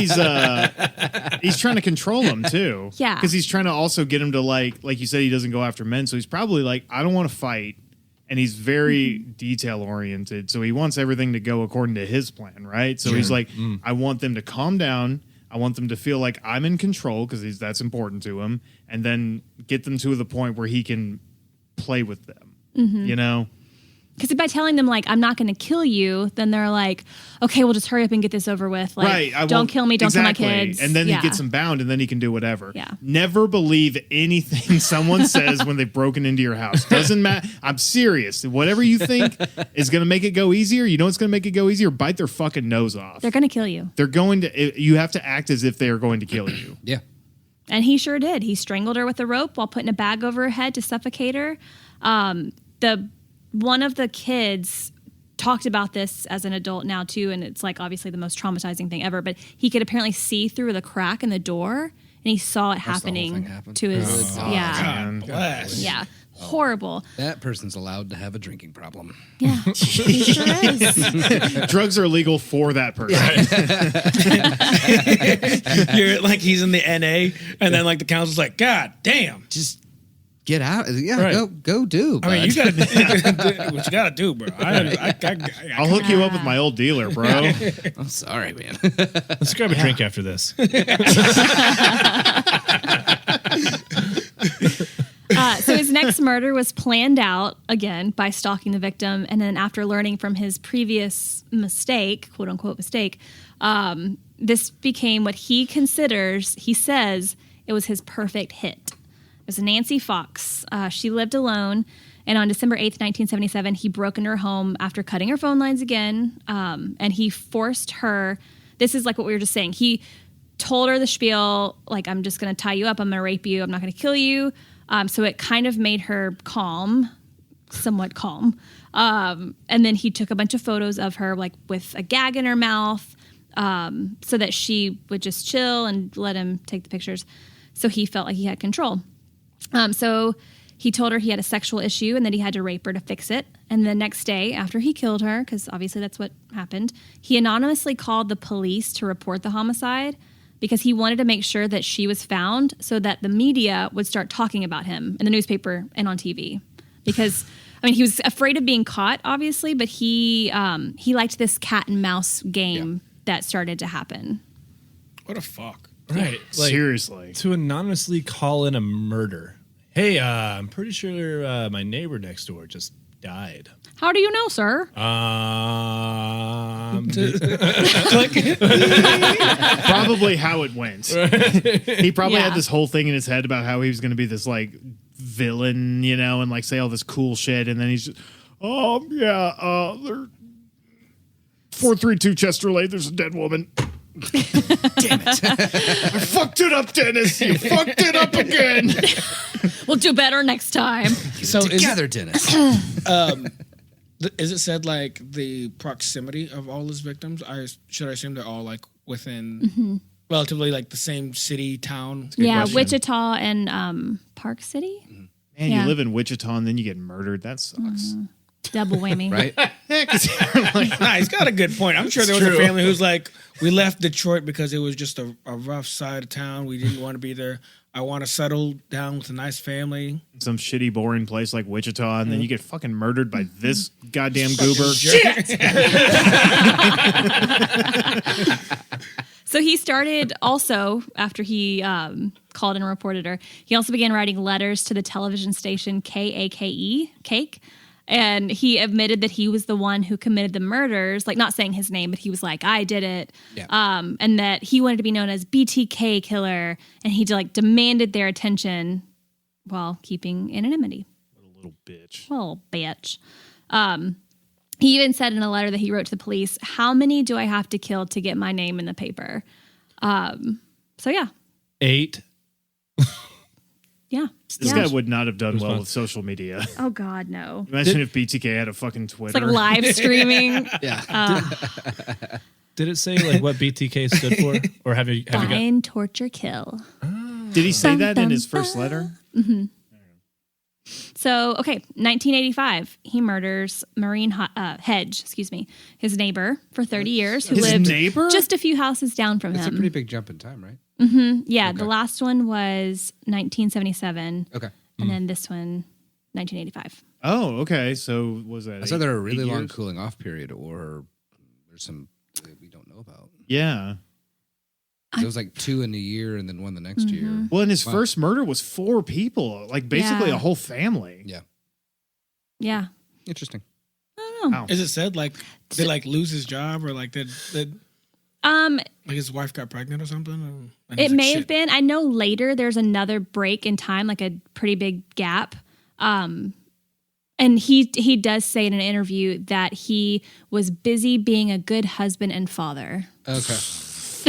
he's trying to control him too. Yeah. Because he's trying to also get him to like you said, he doesn't go after men. So he's probably like, I don't want to fight. And he's very detail oriented. So he wants everything to go according to his plan, right? So he's like, I want them to calm down. I want them to feel like I'm in control because that's important to him. And then get them to the point where he can play with them, you know? because by telling them like I'm not going to kill you, then they're like, okay, we'll just hurry up and get this over with. Like, right, don't kill me, don't kill my kids. And then he gets them bound, and then he can do whatever. Yeah. Never believe anything someone says when they've broken into your house. Doesn't matter. I'm serious. Whatever you think is going to make it go easier, you know what's going to make it go easier? Bite their fucking nose off. They're going to kill you. They're going to. You have to act as if they are going to kill you. Yeah. And he sure did. He strangled her with a rope while putting a bag over her head to suffocate her. One of the kids talked about this as an adult now too, and it's like obviously the most traumatizing thing ever. But he could apparently see through the crack in the door, and he saw it happening to his God bless. yeah, horrible. That person's allowed to have a drinking problem. Yeah, he sure is. Drugs are illegal for that person. You're like he's in the NA, and then like the council's like, God damn. Just get out. Yeah, Right. go do. I mean, you gotta do what you gotta do, bro. I'll hook you up with my old dealer, bro. I'm sorry, man. Let's grab a drink after this. So his next murder was planned out again by stalking the victim, and then after learning from his previous mistake, quote unquote mistake, this became what he considers. He says it was his perfect hit. It was Nancy Fox. She lived alone, and on December 8th, 1977, he broke into her home after cutting her phone lines again, and he forced her. This is like what we were just saying. He told her the spiel, like, I'm just going to tie you up. I'm going to rape you. I'm not going to kill you. So it kind of made her calm, somewhat calm. And then he took a bunch of photos of her, like with a gag in her mouth, so that she would just chill and let him take the pictures. So he felt like he had control. So he told her he had a sexual issue and that he had to rape her to fix it. And the next day, after he killed her, because obviously that's what happened, he anonymously called the police to report the homicide because he wanted to make sure that she was found so that the media would start talking about him in the newspaper and on TV. Because, I mean, he was afraid of being caught, obviously, but he liked this cat and mouse game that started to happen. What a fuck. Right. Like, Seriously. to anonymously call in a murder. Hey, I'm pretty sure my neighbor next door just died. How do you know, sir? Probably how it went. He probably had this whole thing in his head about how he was going to be this like villain, you know, and like say all this cool shit, and then he's just, there 432 Chester Lane, there's a dead woman. Damn it. I fucked it up, Dennis. You fucked it up again. We'll do better next time. So Together, Dennis. Is it said like the proximity of all his victims? Should I assume they're all like within relatively like the same city, town? Yeah, question. Wichita and Park City. Man, Yeah. you live in Wichita and then you get murdered. That sucks. Double whammy. Right? Nah, he's got a good point. I'm sure there was a family who's like, we left Detroit because it was just a rough side of town. We didn't want to be there. I want to settle down with a nice family. Some shitty, boring place like Wichita, and then you get fucking murdered by this goddamn goober. So he started also, after he called and reported her, he also began writing letters to the television station KAKE, Cake. And he admitted that he was the one who committed the murders, like not saying his name, but he was like, I did it. Yeah. And that he wanted to be known as BTK killer. And he like demanded their attention while keeping anonymity. Little bitch. Little bitch. He even said in a letter that he wrote to the police, "How many do I have to kill to get my name in the paper?" So yeah. 8. Yeah. This guy would not have done well fun. with social media. Oh God, no. Imagine if BTK had a fucking Twitter. It's like live streaming. Did it say like what BTK stood for, or have you got? Find, torture, kill. Did he say that in his first letter? So, okay, 1985, he murders Maureen Hedge, his neighbor for 30 years, who His lived neighbor? just a few houses down from It's a him. pretty big jump in time, right? Yeah, the last one was 1977, Okay. and then this one, 1985. Oh, okay. So was that? I saw there a 8 really long years? cooling off period, or there's some that we don't know about. Yeah. There was like 2 in a year and then 1 the next year. Well, and his first murder was 4 people, like basically Yeah. a whole family. Yeah. Yeah. Interesting. I don't know. Wow. Is it said like did like lose his job or like did like his wife got pregnant or something? And he's It like, may "Shit." have been. I know later there's another break in time, like a pretty big gap. And he does say in an interview that he was busy being a good husband and father. Okay.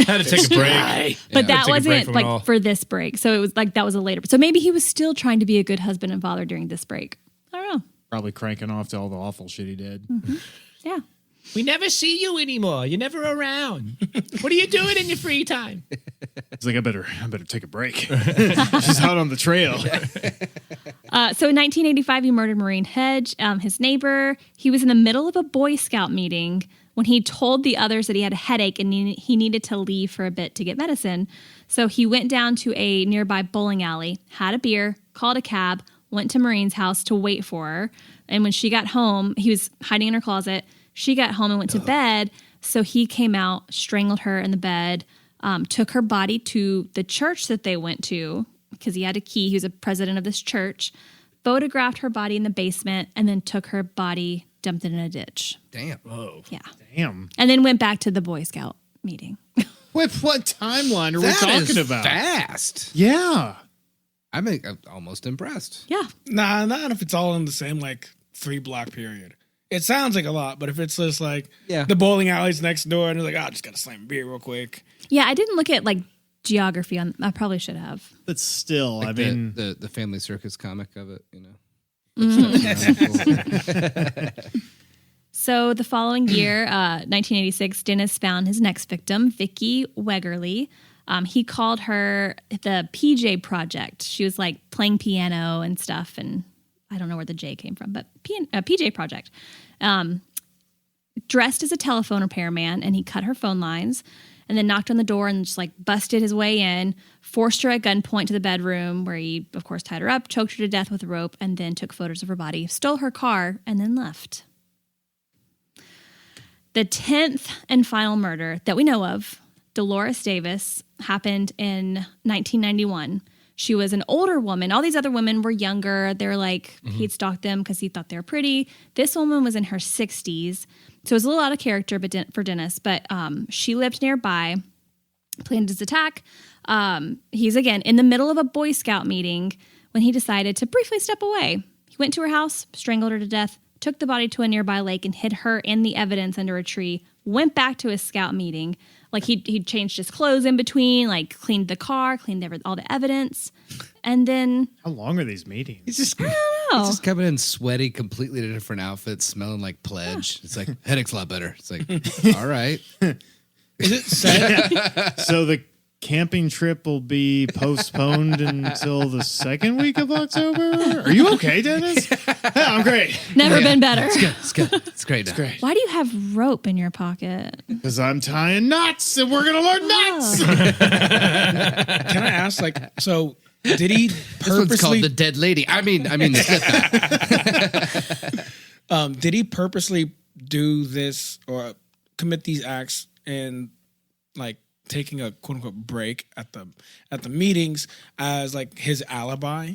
Had to take a break. But that Take a break wasn't from it all. like for this break. So it was like that was a later. So maybe he was still trying to be a good husband and father during this break. I don't know. Probably cranking off to all the awful shit he did. Yeah. We never see you anymore. You're never around. What are you doing in your free time? It's like I better take a break. She's out on the trail. So in 1985, he murdered Maureen Hedge, his neighbor. He was in the middle of a Boy Scout meeting when he told the others that he had a headache and he needed to leave for a bit to get medicine. So he went down to a nearby bowling alley, had a beer, called a cab, went to Maureen's house to wait for her. And when she got home, he was hiding in her closet. She got home and went to bed. So he came out, strangled her in the bed, took her body to the church that they went to because he had a key. He was a president of this church, photographed her body in the basement, and then took her body, dumped it in a ditch. Damn. Whoa. Yeah. Damn. And then went back to the Boy Scout meeting. What timeline are we talking about? Fast. Yeah. I'm almost impressed. Yeah. Nah, not if it's all in the same like 3-block period. It sounds like a lot, but if it's just like the bowling alley's next door and it's like, oh, I just gotta slam a beer real quick. Yeah, I didn't look at like geography on. I probably should have. But still, Like I mean, the Family Circus comic of it, you know. So the following year, 1986, Dennis found his next victim, Vicky Wegerly. He called her the PJ Project. She was like playing piano and stuff, and I don't know where the J came from, but PJ Project. Dressed as a telephone repairman, and he cut her phone lines and then knocked on the door and just like busted his way in, forced her at gunpoint to the bedroom where he, of course, tied her up, choked her to death with a rope, and then took photos of her body, stole her car, and then left. The 10th and final murder that we know of, Dolores Davis, happened in 1991. She was an older woman. All these other women were younger. They were like, he'd stalked them because he thought they were pretty. This woman was in her 60s. So it was a little out of character for Dennis, but she lived nearby, planned his attack. He's, again, in the middle of a Boy Scout meeting when he decided to briefly step away. He went to her house, strangled her to death, took the body to a nearby lake and hid her and the evidence under a tree, went back to his scout meeting. Like he'd changed his clothes in between, like cleaned the car, cleaned all the evidence. And then... how long are these meetings? He's just, I don't know. he's just coming in sweaty, completely different outfits, smelling like Pledge. It's like, headache's a lot better. It's like, all right. Is it said? So the camping trip will be postponed until the second week of October? Are you okay, Dennis? Yeah, I'm great. Never been better. It's good. It's great. Now. Great. Why do you have rope in your pocket? Because I'm tying knots and we're going to learn knots. Can I ask, like, so did he This one's called purposely The Dead Lady. I mean, the slip knot. did he purposely do this or commit these acts and like taking a quote unquote break at the meetings as like his alibi?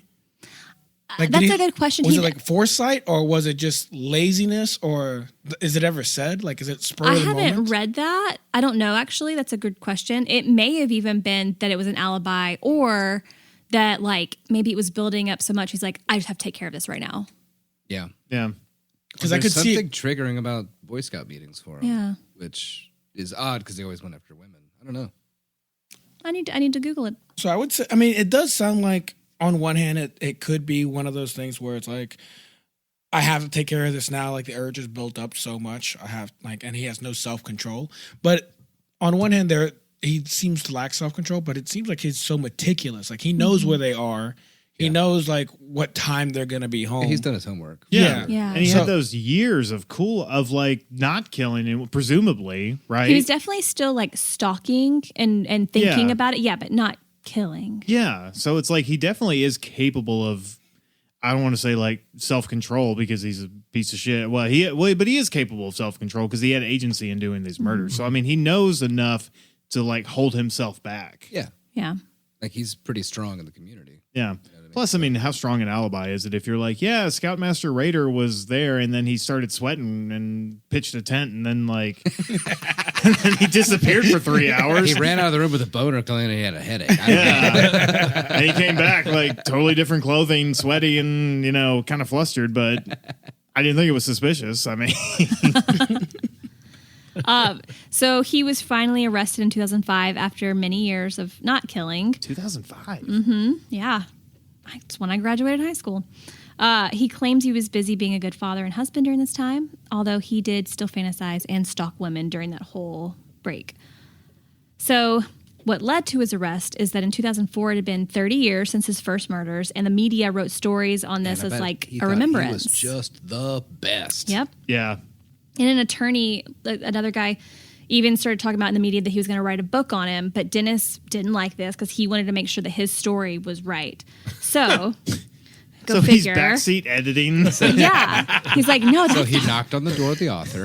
Like, That's a good question. Was it like foresight or was it just laziness or is it ever said? Like, is it spur I of the haven't moment? read that. I don't know, actually. That's a good question. It may have even been that it was an alibi or that like maybe it was building up so much. He's like, I just have to take care of this right now. Yeah. Yeah. Because I There's could see something triggering about Boy Scout meetings for him. Yeah. Which is odd because they always went after women. I don't know. I need to Google it. So I would say, I mean, it does sound like on one hand, it could be one of those things where it's like, I have to take care of this now. Like the urge is built up so much. And he has no self-control. But on one hand, he seems to lack self-control, but it seems like he's so meticulous. Like he knows where they are. He knows like what time they're going to be home. He's done his homework. Yeah. Yeah. And he had those years of like not killing him, presumably, right? He was definitely still like stalking and thinking Yeah. about it. Yeah, but not killing. Yeah. So it's like he definitely is capable of, I don't want to say like self-control because he's a piece of shit. But he is capable of self-control because he had agency in doing these murders. So I mean, he knows enough to like hold himself back. Yeah. Yeah. Like he's pretty strong in the community. Yeah. Plus, I mean, how strong an alibi is it if you're like, yeah, Scoutmaster Rader was there and then he started sweating and pitched a tent and then like, and then he disappeared for 3 hours. He ran out of the room with a boner claiming he had a headache. I don't know. Yeah. And he came back like totally different clothing, sweaty and, kind of flustered, but I didn't think it was suspicious. I mean, So he was finally arrested in 2005 after many years of not killing. 2005. Yeah. It's when I graduated high school. He claims he was busy being a good father and husband during this time, although he did still fantasize and stalk women during that whole break. So what led to his arrest is that in 2004, it had been 30 years since his first murders, and the media wrote stories on this And I as bet like he a thought remembrance. He was just the best. Yep. Yeah. And an attorney, another guy, even started talking about in the media that he was going to write a book on him, but Dennis didn't like this because he wanted to make sure that his story was right. So, go So figure. he's backseat editing. Yeah. He's like, no, So that's he knocked on the door of the author.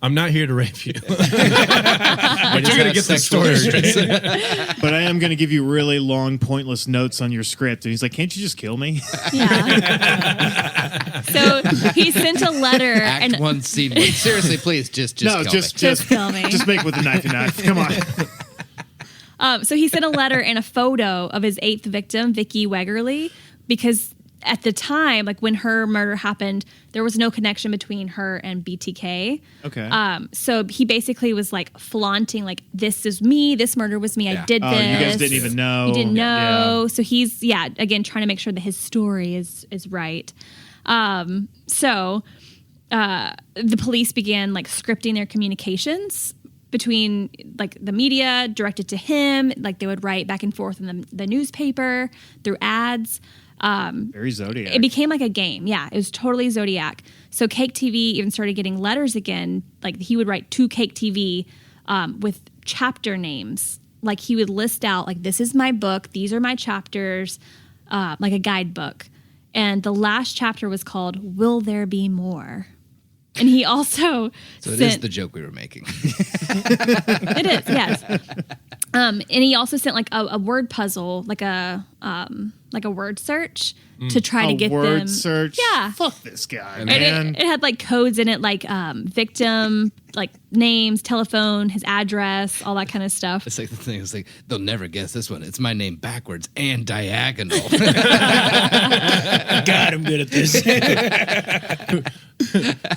I'm not here to rape you. but you're gonna get the story. But I am going to give you really long, pointless notes on your script. And he's like, can't you just kill me? Yeah. So he sent a letter. Act 1, scene 1. Seriously, please, just No, kill me. Just kill me. Just make with a knifey knife. Come on. So he sent a letter and a photo of his 8th victim, Vicky Wegerly, because at the time, like when her murder happened, there was no connection between her and BTK. Okay. So he basically was like flaunting, like, this is me, this murder was me, I did Oh, this. you guys didn't even know. You didn't know. Yeah. So he's, again, trying to make sure that his story is right. So the police began like scripting their communications between like the media directed to him, like they would write back and forth in the newspaper through ads. Very Zodiac. It became like a game. Yeah, it was totally Zodiac. So Cake TV even started getting letters again. Like he would write to Cake TV with chapter names. Like he would list out like, this is my book, these are my chapters, like a guidebook. And the last chapter was called Will There Be More? And he also So it is the joke we were making. It is, yes. And he also sent like a word puzzle, like a word search to try to get word them. search. Yeah. Fuck this guy, And man. it had like codes in it, like victim, like names, telephone, his address, all that kind of stuff. It's like the thing. It's like they'll never guess this one. It's my name backwards and diagonal. God, I'm good at this.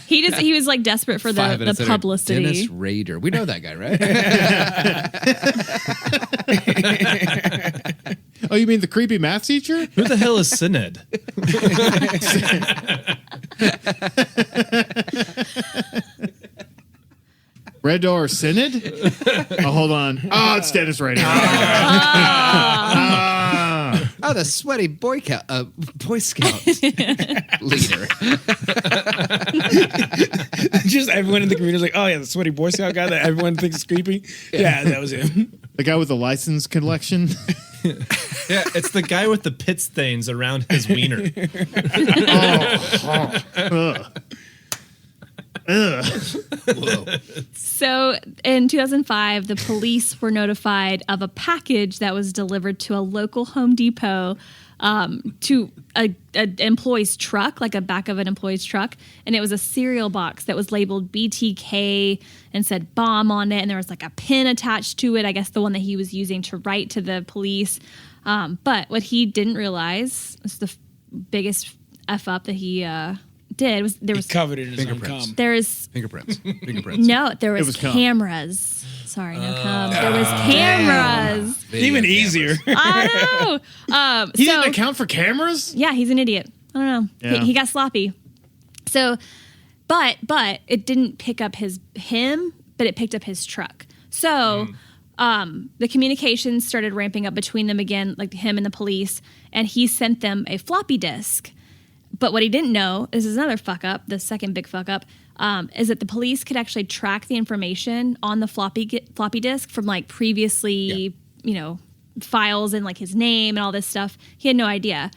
He was like desperate for 5 the minutes later, publicity. Dennis Rader. We know that guy, right? Oh, you mean the creepy math teacher? Who the hell is Synod? Red Door Synod? Oh, hold on. Oh, it's Dennis Rader. Oh, the sweaty Boy Scout leader. Just everyone in the community is like, oh yeah, the sweaty Boy Scout guy that everyone thinks is creepy. Yeah, that was him. The guy with the license collection. Yeah, it's the guy with the pit stains around his wiener. Whoa. So in 2005, the police were notified of a package that was delivered to a local Home Depot to a employee's truck, like a back of an employee's truck, and it was a cereal box that was labeled BTK and said bomb on it, and there was like a pin attached to it. I guess the one that he was using to write to the police. But what he didn't realize was the biggest f up that he did was there was covered it in his own Fingerprints. cum. there's Fingerprints. no there was, was cum. cameras. Sorry, no cum. There was cameras. Video Even cameras. easier. I know. He So didn't account for cameras? yeah, he's an idiot. I don't know. Yeah. He got sloppy. So, but it didn't pick up him, but it picked up his truck. So, the communications started ramping up between them again, like him and the police, and he sent them a floppy disk. But what he didn't know, this is another fuck up, the second big fuck up, is that the police could actually track the information on the floppy disk from like previously, files and like his name and all this stuff. He had no idea.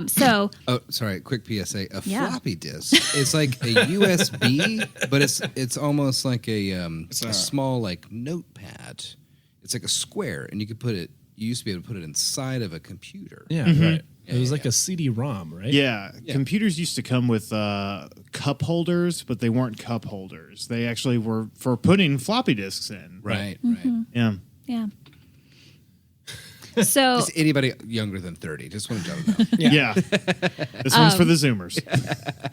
So Oh, sorry. Quick PSA. A Yeah. floppy disk. It's like a USB, but it's almost like a small like notepad. It's like a square, and you could put it. You used to be able to put it inside of a computer. Yeah, right. It was like a CD-ROM, right? Yeah. Computers used to come with cup holders, but they weren't cup holders. They actually were for putting floppy disks in. Right. Yeah. yeah. So Just anybody younger than 30. Just want to know. Yeah. This one's for the Zoomers.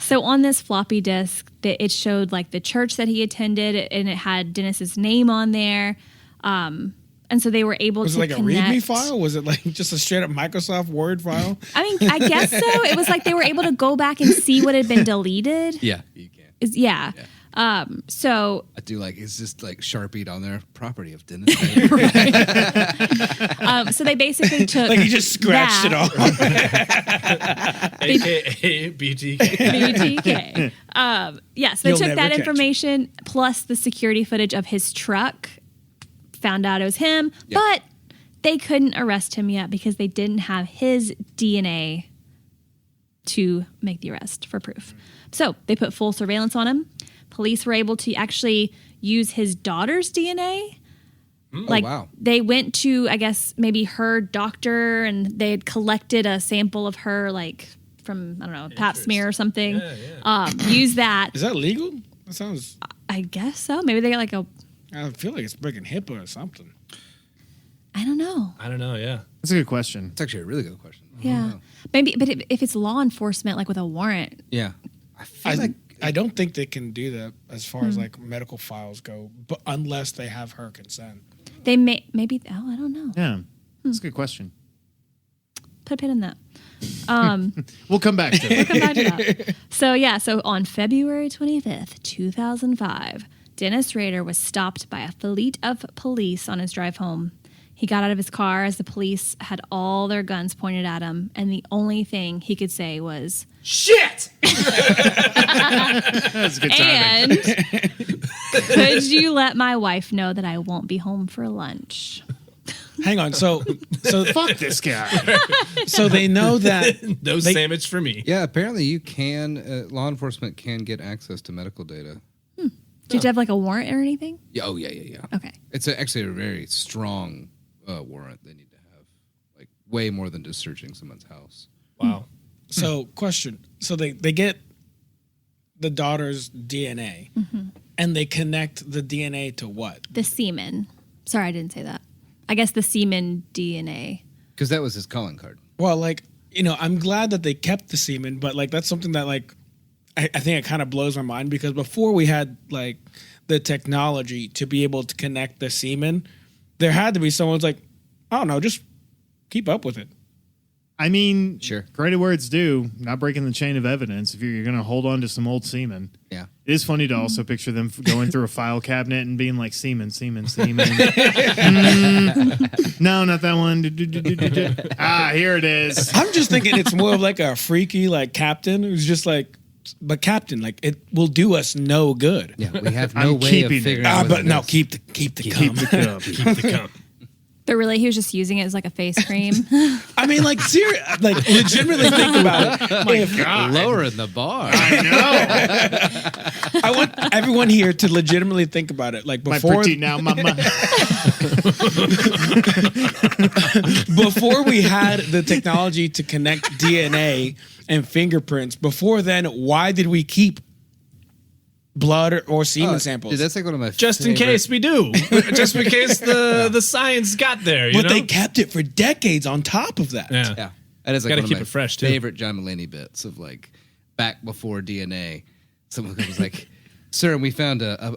So on this floppy disk, it showed like the church that he attended, and it had Dennis's name on there. And so they were able Was to it like connect. a README file? Was it like just a straight up Microsoft Word file? I mean, I guess so. It was like they were able to go back and see what had been deleted. Yeah, you can. Yeah. So I do like it's just like Sharpied on their property of Dennis. so they basically took Like he just scratched it off. AKA BTK. BTK. Yeah, so they You'll took never that catch information plus the security footage of his truck, found out it was him, Yeah. but they couldn't arrest him yet because they didn't have his DNA to make the arrest for proof. So they put full surveillance on him. Police were able to actually use his daughter's DNA. Like wow. they went to, I guess, maybe her doctor, and they had collected a sample of her, like from, I don't know, pap smear or something. Use that. Is that legal? That sounds. I guess so. Maybe they got like a, I feel like it's breaking HIPAA or something. I don't know. I don't know, yeah. That's a good question. It's actually a really good question. Yeah. Maybe, but if it's law enforcement, like with a warrant, Yeah. I feel I don't think they can do that as far as like medical files go, but unless they have her consent. they may, maybe, I don't know. Yeah. That's a good question. Put a pin in that. We'll come back to it. Come back to that. So on February 25th, 2005, Dennis Rader was stopped by a fleet of police on his drive home. He got out of his car as the police had all their guns pointed at him, and the only thing he could say was, Shit! That's a good timing. and could you let my wife know that I won't be home for lunch? Hang on. So Fuck this guy. so they know that No They- sandwich for me. Yeah, apparently you can, law enforcement can get access to medical data. Do you have to have like a warrant or anything? Yeah, oh, yeah. Okay. It's actually a very strong warrant they need to have. Like, way more than just searching someone's house. Wow. So, question. So they get the daughter's DNA and they connect the DNA to what? The semen. Sorry, I didn't say that. I guess the semen DNA. Because that was his calling card. Well, like, I'm glad that they kept the semen, but like that's something that like I think it kind of blows my mind because before we had like the technology to be able to connect the semen, there had to be someone's like, I don't know, just keep up with it. I mean, Sure. credit where it's due, not breaking the chain of evidence if you're going to hold on to some old semen. Yeah. It is funny to also picture them going through a file cabinet and being like, semen. No, not that one. Here it is. I'm just thinking it's more of like a freaky like captain who's just like, but captain, like it will do us no good. Yeah, we have I'm no way of keeping it. figuring out But what it no, is. keep the cum. Keep the cup. Keep the cum. But really, he was just using it as like a face cream. I mean, like, like, legitimately think about it. My God. Lowering the bar. I know. I want everyone here to legitimately think about it. Like, My before pretty now, mama. before we had the technology to connect DNA and fingerprints, before then, why did we keep blood or semen samples? Dude, that's like one of my Just in favorite- case we do. Just in case the science got there, you But know? they kept it for decades on top of that. Yeah. Yeah, that is like Gotta one keep of my it fresh, too. favorite John Mulaney bits of like back before DNA. Someone was like, "Sir, we found a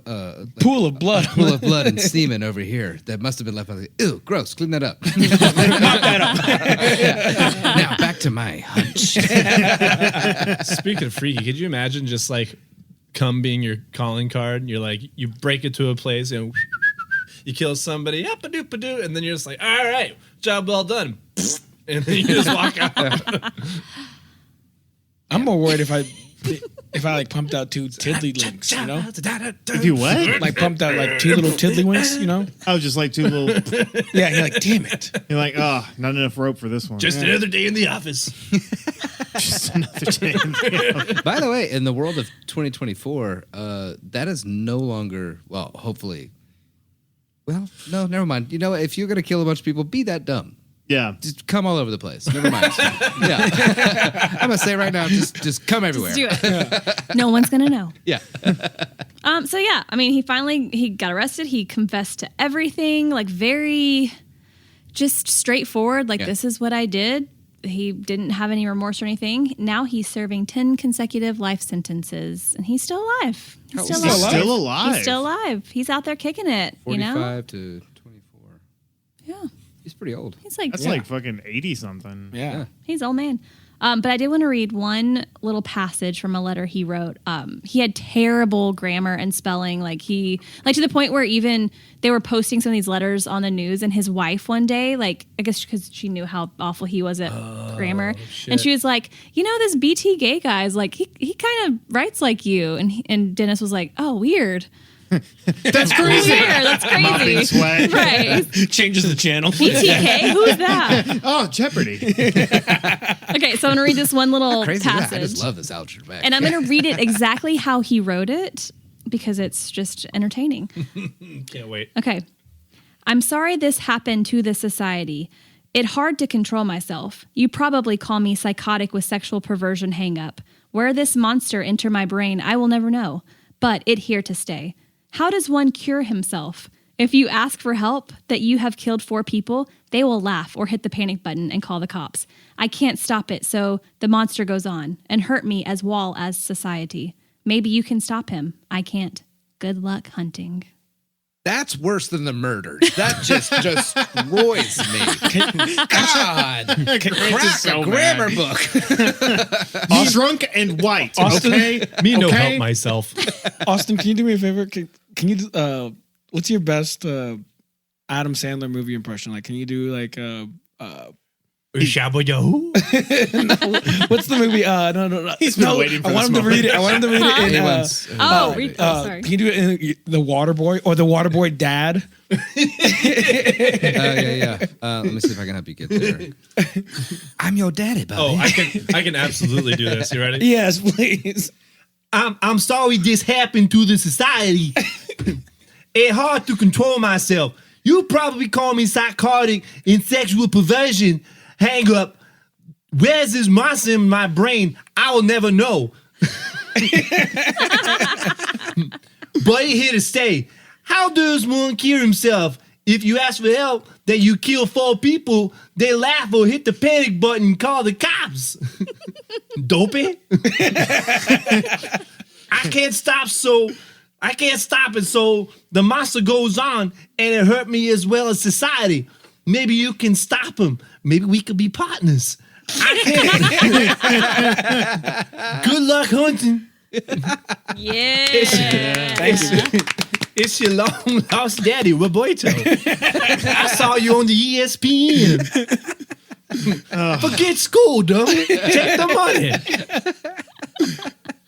Pool of blood. pool of blood and semen over here that must have been left by the ew, gross. Clean that up." Now back to my hunch. Speaking of freaky, could you imagine just like cum being your calling card? You're like, you break into a place and you kill somebody, yap-a-doop-a-doo, and then you're just like, all right, job well done. And then you just walk out. I'm more worried if I like pumped out 2 tiddlywinks, you know? Do what? Like pumped out like 2 little tiddlywinks, you know? I was just like 2 little. Yeah, you're like, damn it. You're like, oh, not enough rope for this one. Just another day in the office. Just another day. By the way, in the world of 2024, that is no longer, well, hopefully. Well, no, never mind. You know what? If you're going to kill a bunch of people, be that dumb. Yeah. Just come all over the place. Never mind. Yeah. I'm going to say right now, just come everywhere. Just do it. No one's gonna know. Yeah. So yeah, I mean, he got arrested. He confessed to everything, like very just straightforward. Like, Yeah. this is what I did. He didn't have any remorse or anything. Now he's serving 10 consecutive life sentences, and he's still alive. He's still still alive. alive? Still alive. He's still alive. He's out there kicking it. 45 You know? to 24. Yeah. He's pretty old. He's like That's like fucking 80 something. Yeah. He's old man. But I did want to read one little passage from a letter he wrote. He had terrible grammar and spelling. Like to the point where even they were posting some of these letters on the news, and his wife one day, like, I guess because she knew how awful he was at grammar. shit. And she was like, you know, this BTK guy is like, he kind of writes like you. And Dennis was like, oh, weird. That's crazy. Weird. That's Mopping crazy. sweat. Right. Changes the channel. BTK? Who's that? Oh, Jeopardy. Okay, so I'm going to read this one little Crazy. Yeah, passage. I just love this Alfred Beck. And I'm going to read it exactly how he wrote it because it's just entertaining. Can't wait. Okay. I'm sorry this happened to the society. It hard to control myself. You probably call me psychotic with sexual perversion hang-up. Where this monster enter my brain, I will never know. But it here to stay. How does one cure himself? If you ask for help that you have killed 4 people, they will laugh or hit the panic button and call the cops. I can't stop it, so the monster goes on and hurt me as well as society. Maybe you can stop him. I can't. Good luck hunting. That's worse than the murders. That just destroys me. God. Crack so a grammar book. He's drunk and white. Austin? Okay. Me no Okay? help myself. Austin, can you do me a favor? Can you what's your best Adam Sandler movie impression? Like, can you do like Shabba Yahoo? what's the movie? No. He's been waiting for I want this him to read it. I want him to read it in Anyone's- Sorry. can you do it in The Waterboy or The Waterboy Dad? Yeah. Let me see if I can help you get there. I'm your daddy, buddy. Oh, I can absolutely do this. You ready? Yes, please. I'm sorry this happened to the society. It's hard to control myself. You probably call me psychotic and sexual perversion. Hang up. Where's this monster in my brain? I will never know. But it's here to stay. How does one cure himself? If you ask for help that you kill 4 people, they laugh or hit the panic button and call the cops. Dopey. I can't stop it, so the monster goes on and it hurt me as well as society. Maybe you can stop him. Maybe we could be partners. I can't. Good luck hunting. Yeah. It's your long lost daddy, Roberto. I saw you on the ESPN. Forget school, dumb. Take the money.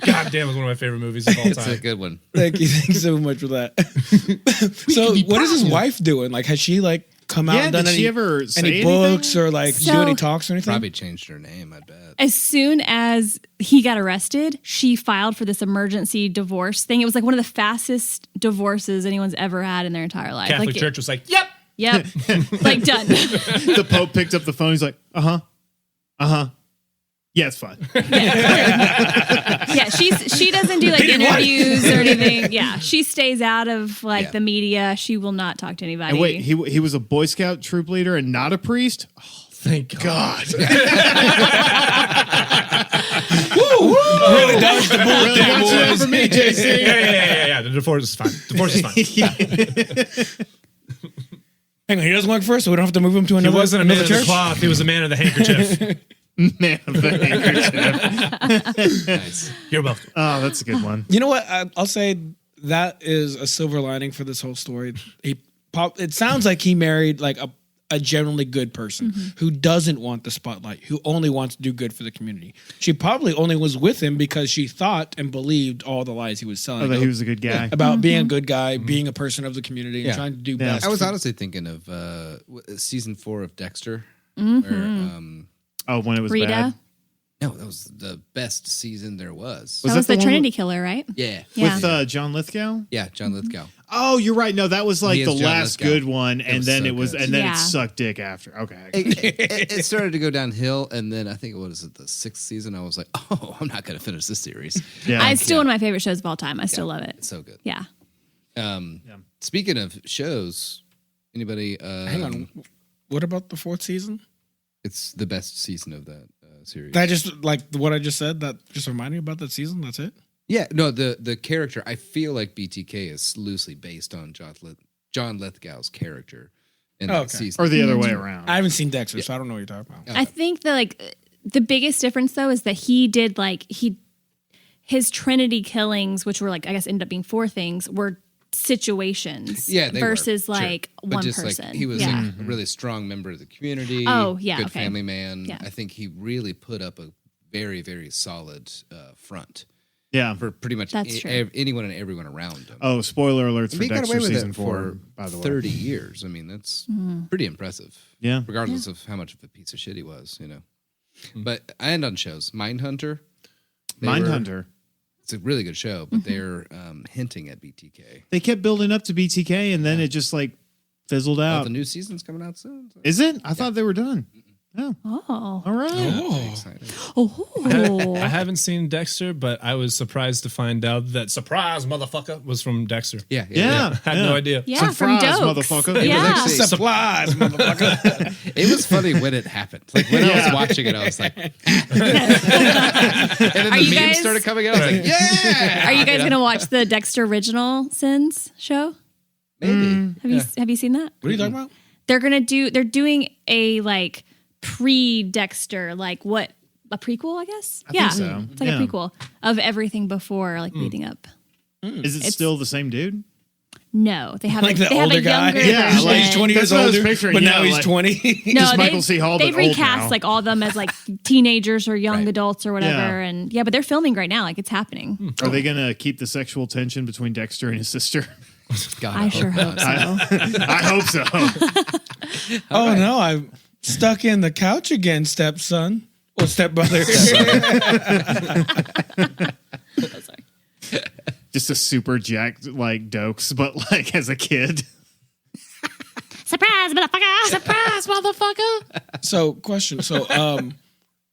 God damn, it's one of my favorite movies of all It's a time. good one. Thank you so much for that. So, what is his wife doing? Like, has she like come out Yeah, and done did she any, ever say any anything? books or like Yeah, do any ever say any anything? books or like do any So- talks or anything? Probably changed her name, I bet. As soon as he got arrested, she filed for this emergency divorce thing. It was like one of the fastest divorces anyone's ever had in their entire life. Catholic like, Church was like, yep. Yep. Like done. The Pope picked up the phone. He's like, yeah, it's fine. Yeah, she doesn't do like interviews or anything. Yeah, she stays out of like the media. She will not talk to anybody. And wait, he was a Boy Scout troop leader and not a priest? Oh, Thank God. Really dodged the bullet really there, watching out boys. for me, JC. Yeah. The divorce is fine. Divorce is fine. Hang on, he doesn't work first, so we don't have to move him to He another, wasn't a man another of the church. cloth. He was a man of the handkerchief. Man of the handkerchief. Nice. You're welcome. Oh, that's a good one. You know what? I'll say that is a silver lining for this whole story. It sounds like he married like a generally good person who doesn't want the spotlight, who only wants to do good for the community. She probably only was with him because she thought and believed all the lies he was selling. Oh, that he was a good guy. About being a good guy, being a person of the community, and trying to do best. I was for- honestly thinking of season 4 of Dexter. Where, Oh, when it was Rita. bad. no, that was the best season there was. That that was the the one Trinity Killer, right? Yeah. Yeah. With John Lithgow? Yeah, John Lithgow. Oh, you're right. No, that was like He the is John last Lithgow. good one, and was then so it was, good. and then Yeah. it sucked dick after. Okay. It started to go downhill, and then I think, what is it, the 6th season? I was like, oh, I'm not going to finish this series. Yeah. It's still one of my favorite shows of all time. I still love it. It's so good. Yeah. Speaking of shows, anybody? Hang on. What about the 4th season? It's the best season of that series. That just like what I just said. That just reminded me about that season. That's it. Yeah, no, the character, I feel like BTK is loosely based on John Lithgow's character in that Okay. season. Or the other way around. I haven't seen Dexter, so I don't know what you're talking about. I think that like the biggest difference though is that he did like his Trinity killings, which were like I guess ended up being 4 things, were situations. Yeah, they versus were, sure. like But one just, person. Like, he was yeah. like, a really strong member of the community. Oh, yeah, good okay. family man. Yeah. I think he really put up a very, very solid front Yeah. for pretty much That's true. anyone and everyone around him. Oh, spoiler alerts And for he got Dexter away with season it 4, for by the way. 30 years. I mean, that's pretty impressive. Yeah. Regardless of how much of a piece of shit he was, But I end on shows. Mindhunter. Mindhunter. It's a really good show, but they're hinting at BTK. They kept building up to BTK, and then it just like fizzled Oh, out. the new season's coming out soon. Is it? I thought they were done. Oh, Oh. all right. Very excited. Oh. I haven't seen Dexter, but I was surprised to find out that surprise motherfucker was from Dexter. Yeah, Yeah. I had no idea. Yeah, from Surprise, Dokes. motherfucker. Yeah. actually- Supplies, motherfucker. It was funny when it happened. Like when I was watching it, I was like, and then Are the you memes guys- started coming out. I was like, yeah. Are you guys gonna watch the Dexter Original Sins show? Maybe. Have you seen that? What are you talking about? They're doing a like pre-Dexter, like what a prequel, I guess. think so. It's like Yeah. a prequel of everything before, like leading up. Is it still the same dude? No, they have Like the they have older a guy? younger Yeah, version. like He's 20 That's years what I was older, picturing, but yeah, now he's like- 20. No, Just Michael C. Hall, but they've old recast now. like all of them as like teenagers or young Right. adults or whatever, Yeah. and yeah, but they're filming right now, like it's happening. Are they going to keep the sexual tension between Dexter and his sister? God, I sure hope so. I hope so. Oh no, I'm stuck in the couch again, stepson or stepbrother. Just a super jacked like Dokes, but like as a kid. Surprise, motherfucker! Surprise, motherfucker! So, question. So,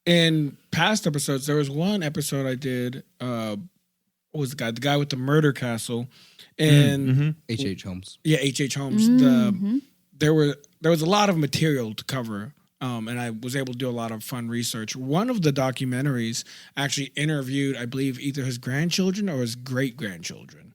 in past episodes, there was one episode I did. What was the guy? The guy with the murder castle, and H.H. Holmes. yeah, H.H. Holmes. There was a lot of material to cover, and I was able to do a lot of fun research. One of the documentaries actually interviewed, I believe, either his grandchildren or his great grandchildren.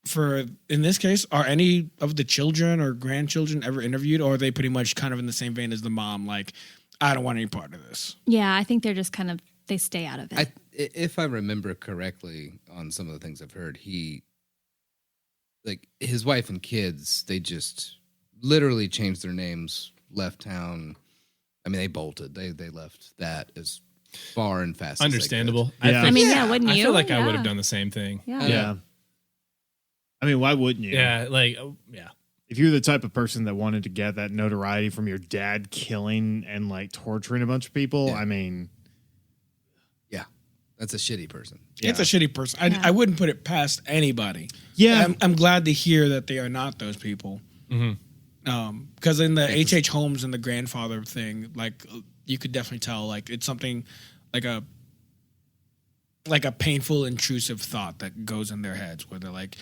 For in this case, are any of the children or grandchildren ever interviewed, or are they pretty much kind of in the same vein as the mom? Like, I don't want any part of this. Yeah, I think they're just kind of they stay out of it. If I remember correctly on some of the things I've heard, like his wife and kids, they just literally changed their names, left town. I mean, they bolted. They left that as far and fast. Understandable. Yeah. think- I mean, yeah, wouldn't I you? feel like I Yeah. would have done the same thing. Yeah. Yeah. I mean, why wouldn't you? Yeah, like, oh, yeah. if you're the type of person that wanted to get that notoriety from your dad killing and like torturing a bunch of people, Yeah. I mean, Yeah, that's a shitty person. It's a shitty person. I wouldn't put it past anybody. Yeah. I'm glad to hear that they are not those people. Because in the H.H. Holmes and the grandfather thing, like you could definitely tell, like it's something like a painful, intrusive thought that goes in their heads, where they're like,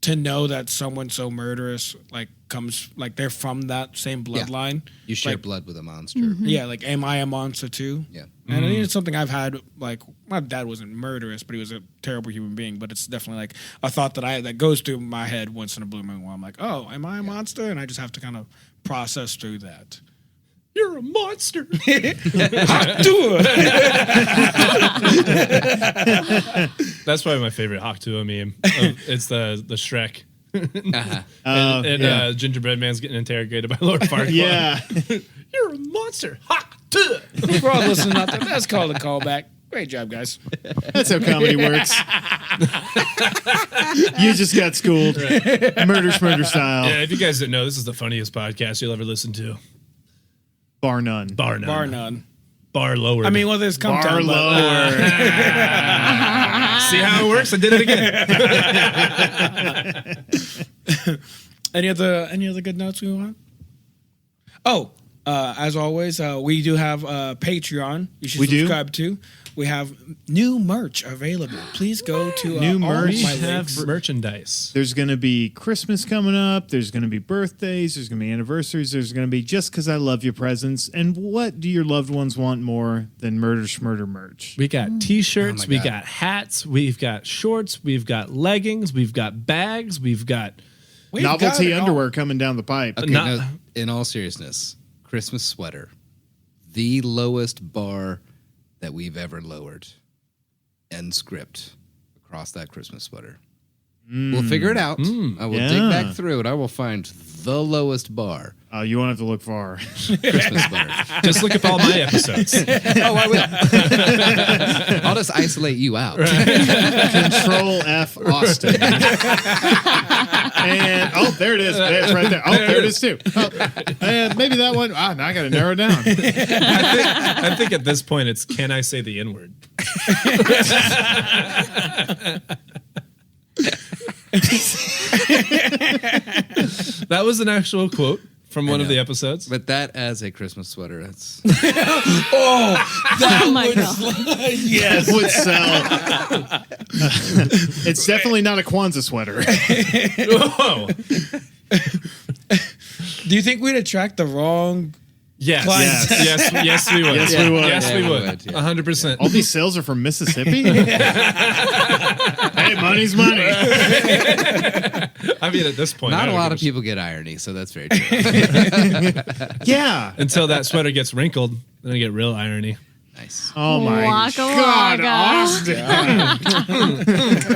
to know that someone so murderous like comes like they're from that same bloodline. You share like, blood with a monster. Yeah, like am I a monster too? Yeah. And I think it's something I've had. Like my dad wasn't murderous, but he was a terrible human being. But it's definitely like a thought that goes through my head once in a blue moon. Where I'm like, oh, am I a monster? And I just have to kind of process through that. You're a monster. Hot tour. That's probably my favorite Hawk Tuah meme. It's the Shrek. Uh-huh. Gingerbread Man's getting interrogated by Lord Farquaad. yeah. You're a monster. Hawk Tuah. For all listening out there, that's called a callback. Great job, guys. That's how comedy works. You just got schooled. Murder style. Yeah, if you guys didn't know, this is the funniest podcast you'll ever listen to. Bar none. Bar none. Bar none. Bar lowered. I mean, well, there's come Bar time, but- lower. see how it works? I did it again. Any other good notes we want? Oh, as always, we do have Patreon. You should We do? subscribe to. We have new merch available. Please go to New all merch? We my have links. merchandise. There's going to be Christmas coming up. There's going to be birthdays. There's going to be anniversaries. There's going to be Just 'Cause I Love You presents. And what do your loved ones want more than Murder Schmurder merch? We got T-shirts. Oh my We God. got hats. We've got shorts. We've got leggings. We've got bags. We've got We've got Novelty it all. underwear coming down the pipe. Okay, Not- no, in all seriousness, Christmas sweater, the lowest bar that we've ever lowered. End script across that Christmas sweater. We'll figure it out. I will dig Yeah. back through it. I will find the lowest bar You won't have to look far. Christmas sweater. just look up all my episodes. Oh, I will. I'll just isolate you out. Control F Austin. And there it is. It's right there. Oh, there it is too. Oh, and maybe that one. Now I got to narrow it down. I think at this point it's can I say the N-word? That was an actual quote from one of the episodes. But that as a Christmas sweater, that's Oh my god. Yes, would sell. It's definitely not a Kwanzaa sweater. Whoa. Do you think we'd attract the wrong? Yes. Clients. Yes, we would. Yes, we would. Yes, we Yeah, we would. would, yeah. 100%. All these sales are from Mississippi. Hey, money's money. I mean, at this point, not I a don't lot give of people get irony, so that's very true. Yeah. Until that sweater gets wrinkled, then I get real irony. Nice. Oh my Waka God, waka. Austin.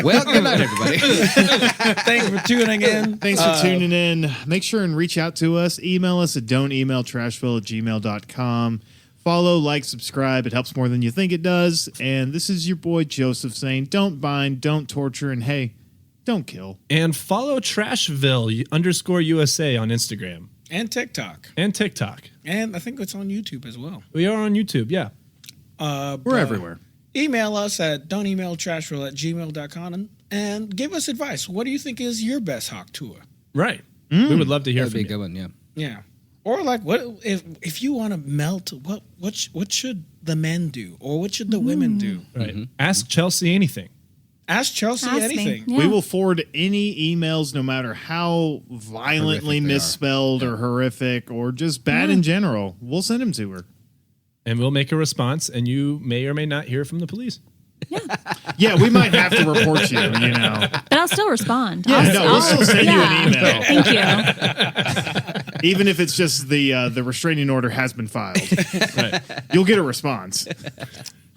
Well, good night, everybody. Thanks for tuning in. Thanks for tuning in. Make sure and reach out to us. Email us at don'temailtrashville@gmail.com. Follow, like, subscribe. It helps more than you think it does. And this is your boy Joseph saying, don't bind, don't torture, and hey, don't kill. And follow Trashville _USA on Instagram And TikTok. and TikTok. And I think it's on YouTube as well. We are on YouTube, yeah. We're everywhere. Email us at don'temailtrashville@gmail.com and give us advice. What do you think is your best Hawk tour? Right. We would love to hear That'd from be a you. good one, yeah. Yeah. Or like, what if you want to melt? What should the men do, or what should the women do? Right. Ask Chelsea anything. Ask Chelsea Ask me. anything. Yeah. We will forward any emails, no matter how violently Horrific they are. misspelled or horrific or just bad in general. We'll send them to her. And we'll make a response, and you may or may not hear from the police. Yeah, we might have to report you, you know. But I'll still respond. Yeah, I'll, no, we'll still send you an email. Thank you. Even if it's just the restraining order has been filed. Right. You'll get a response.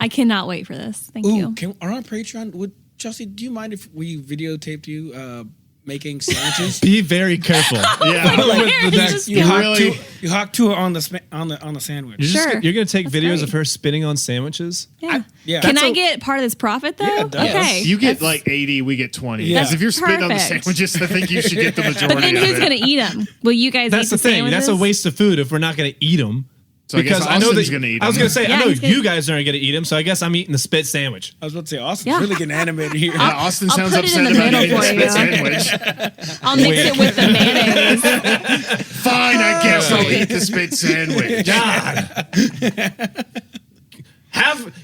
I cannot wait for this. Thank Ooh, you. on our Patreon, Chelsea, do you mind if we videotaped you making sandwiches. Be very careful. Yeah. Like, With he's that- just- You really- hawk two on the sandwich. Sure. You're gonna take That's videos great. of her spitting on sandwiches. Yeah. yeah. Can That's I a- get part of this profit though? Yeah, it does. Okay. You get That's- like 80, we get 20. Yeah. Because if you're spitting on the Perfect. sandwiches, I think you should get the majority But then of who's it. gonna eat them? Will you guys That's eat the the thing. sandwiches? That's a waste of food if we're not gonna eat them. So I guess Austin's gonna eat I was them. gonna say Yeah, I know he's gonna- you guys aren't gonna eat them, so I guess I'm eating the spit sandwich. I was about to say Austin's Yeah. really getting animated here. Yeah, Austin I'll sounds put it in upset the about middle eating for a you. spit sandwich. I'll mix it with the mayonnaise. Fine, I guess I'll eat the spit sandwich. God.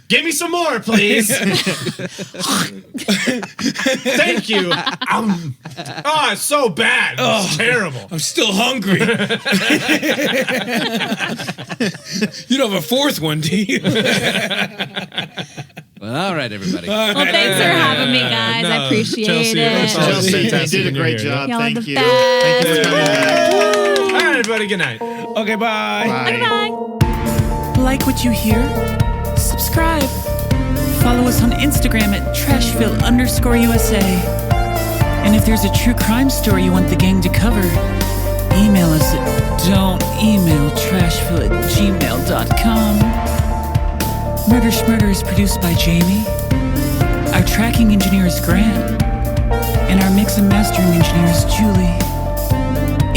Give me some more, please. Thank you. Oh, it's so bad. It's terrible. I'm still hungry. You don't have a fourth one, do you? Well, all right, everybody. Well, thanks for having me, guys. I No, appreciate Chelsea, it. it's always Chelsea, you fantastic did a when you're great here. job. Y'all are Thank the you. Thank you for coming back. All right, everybody. Good night. Okay, bye. Bye. Bye. Like what you hear? Subscribe. Follow us on Instagram at Trashville_USA. And if there's a true crime story you want the gang to cover, email us at don'temailtrashville@gmail.com. Murder Schmurder is produced by Jamie. Our tracking engineer is Grant. And our mix and mastering engineer is Julie.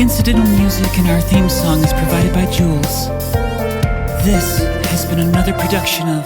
Incidental music and our theme song is provided by Jules. This has been another production of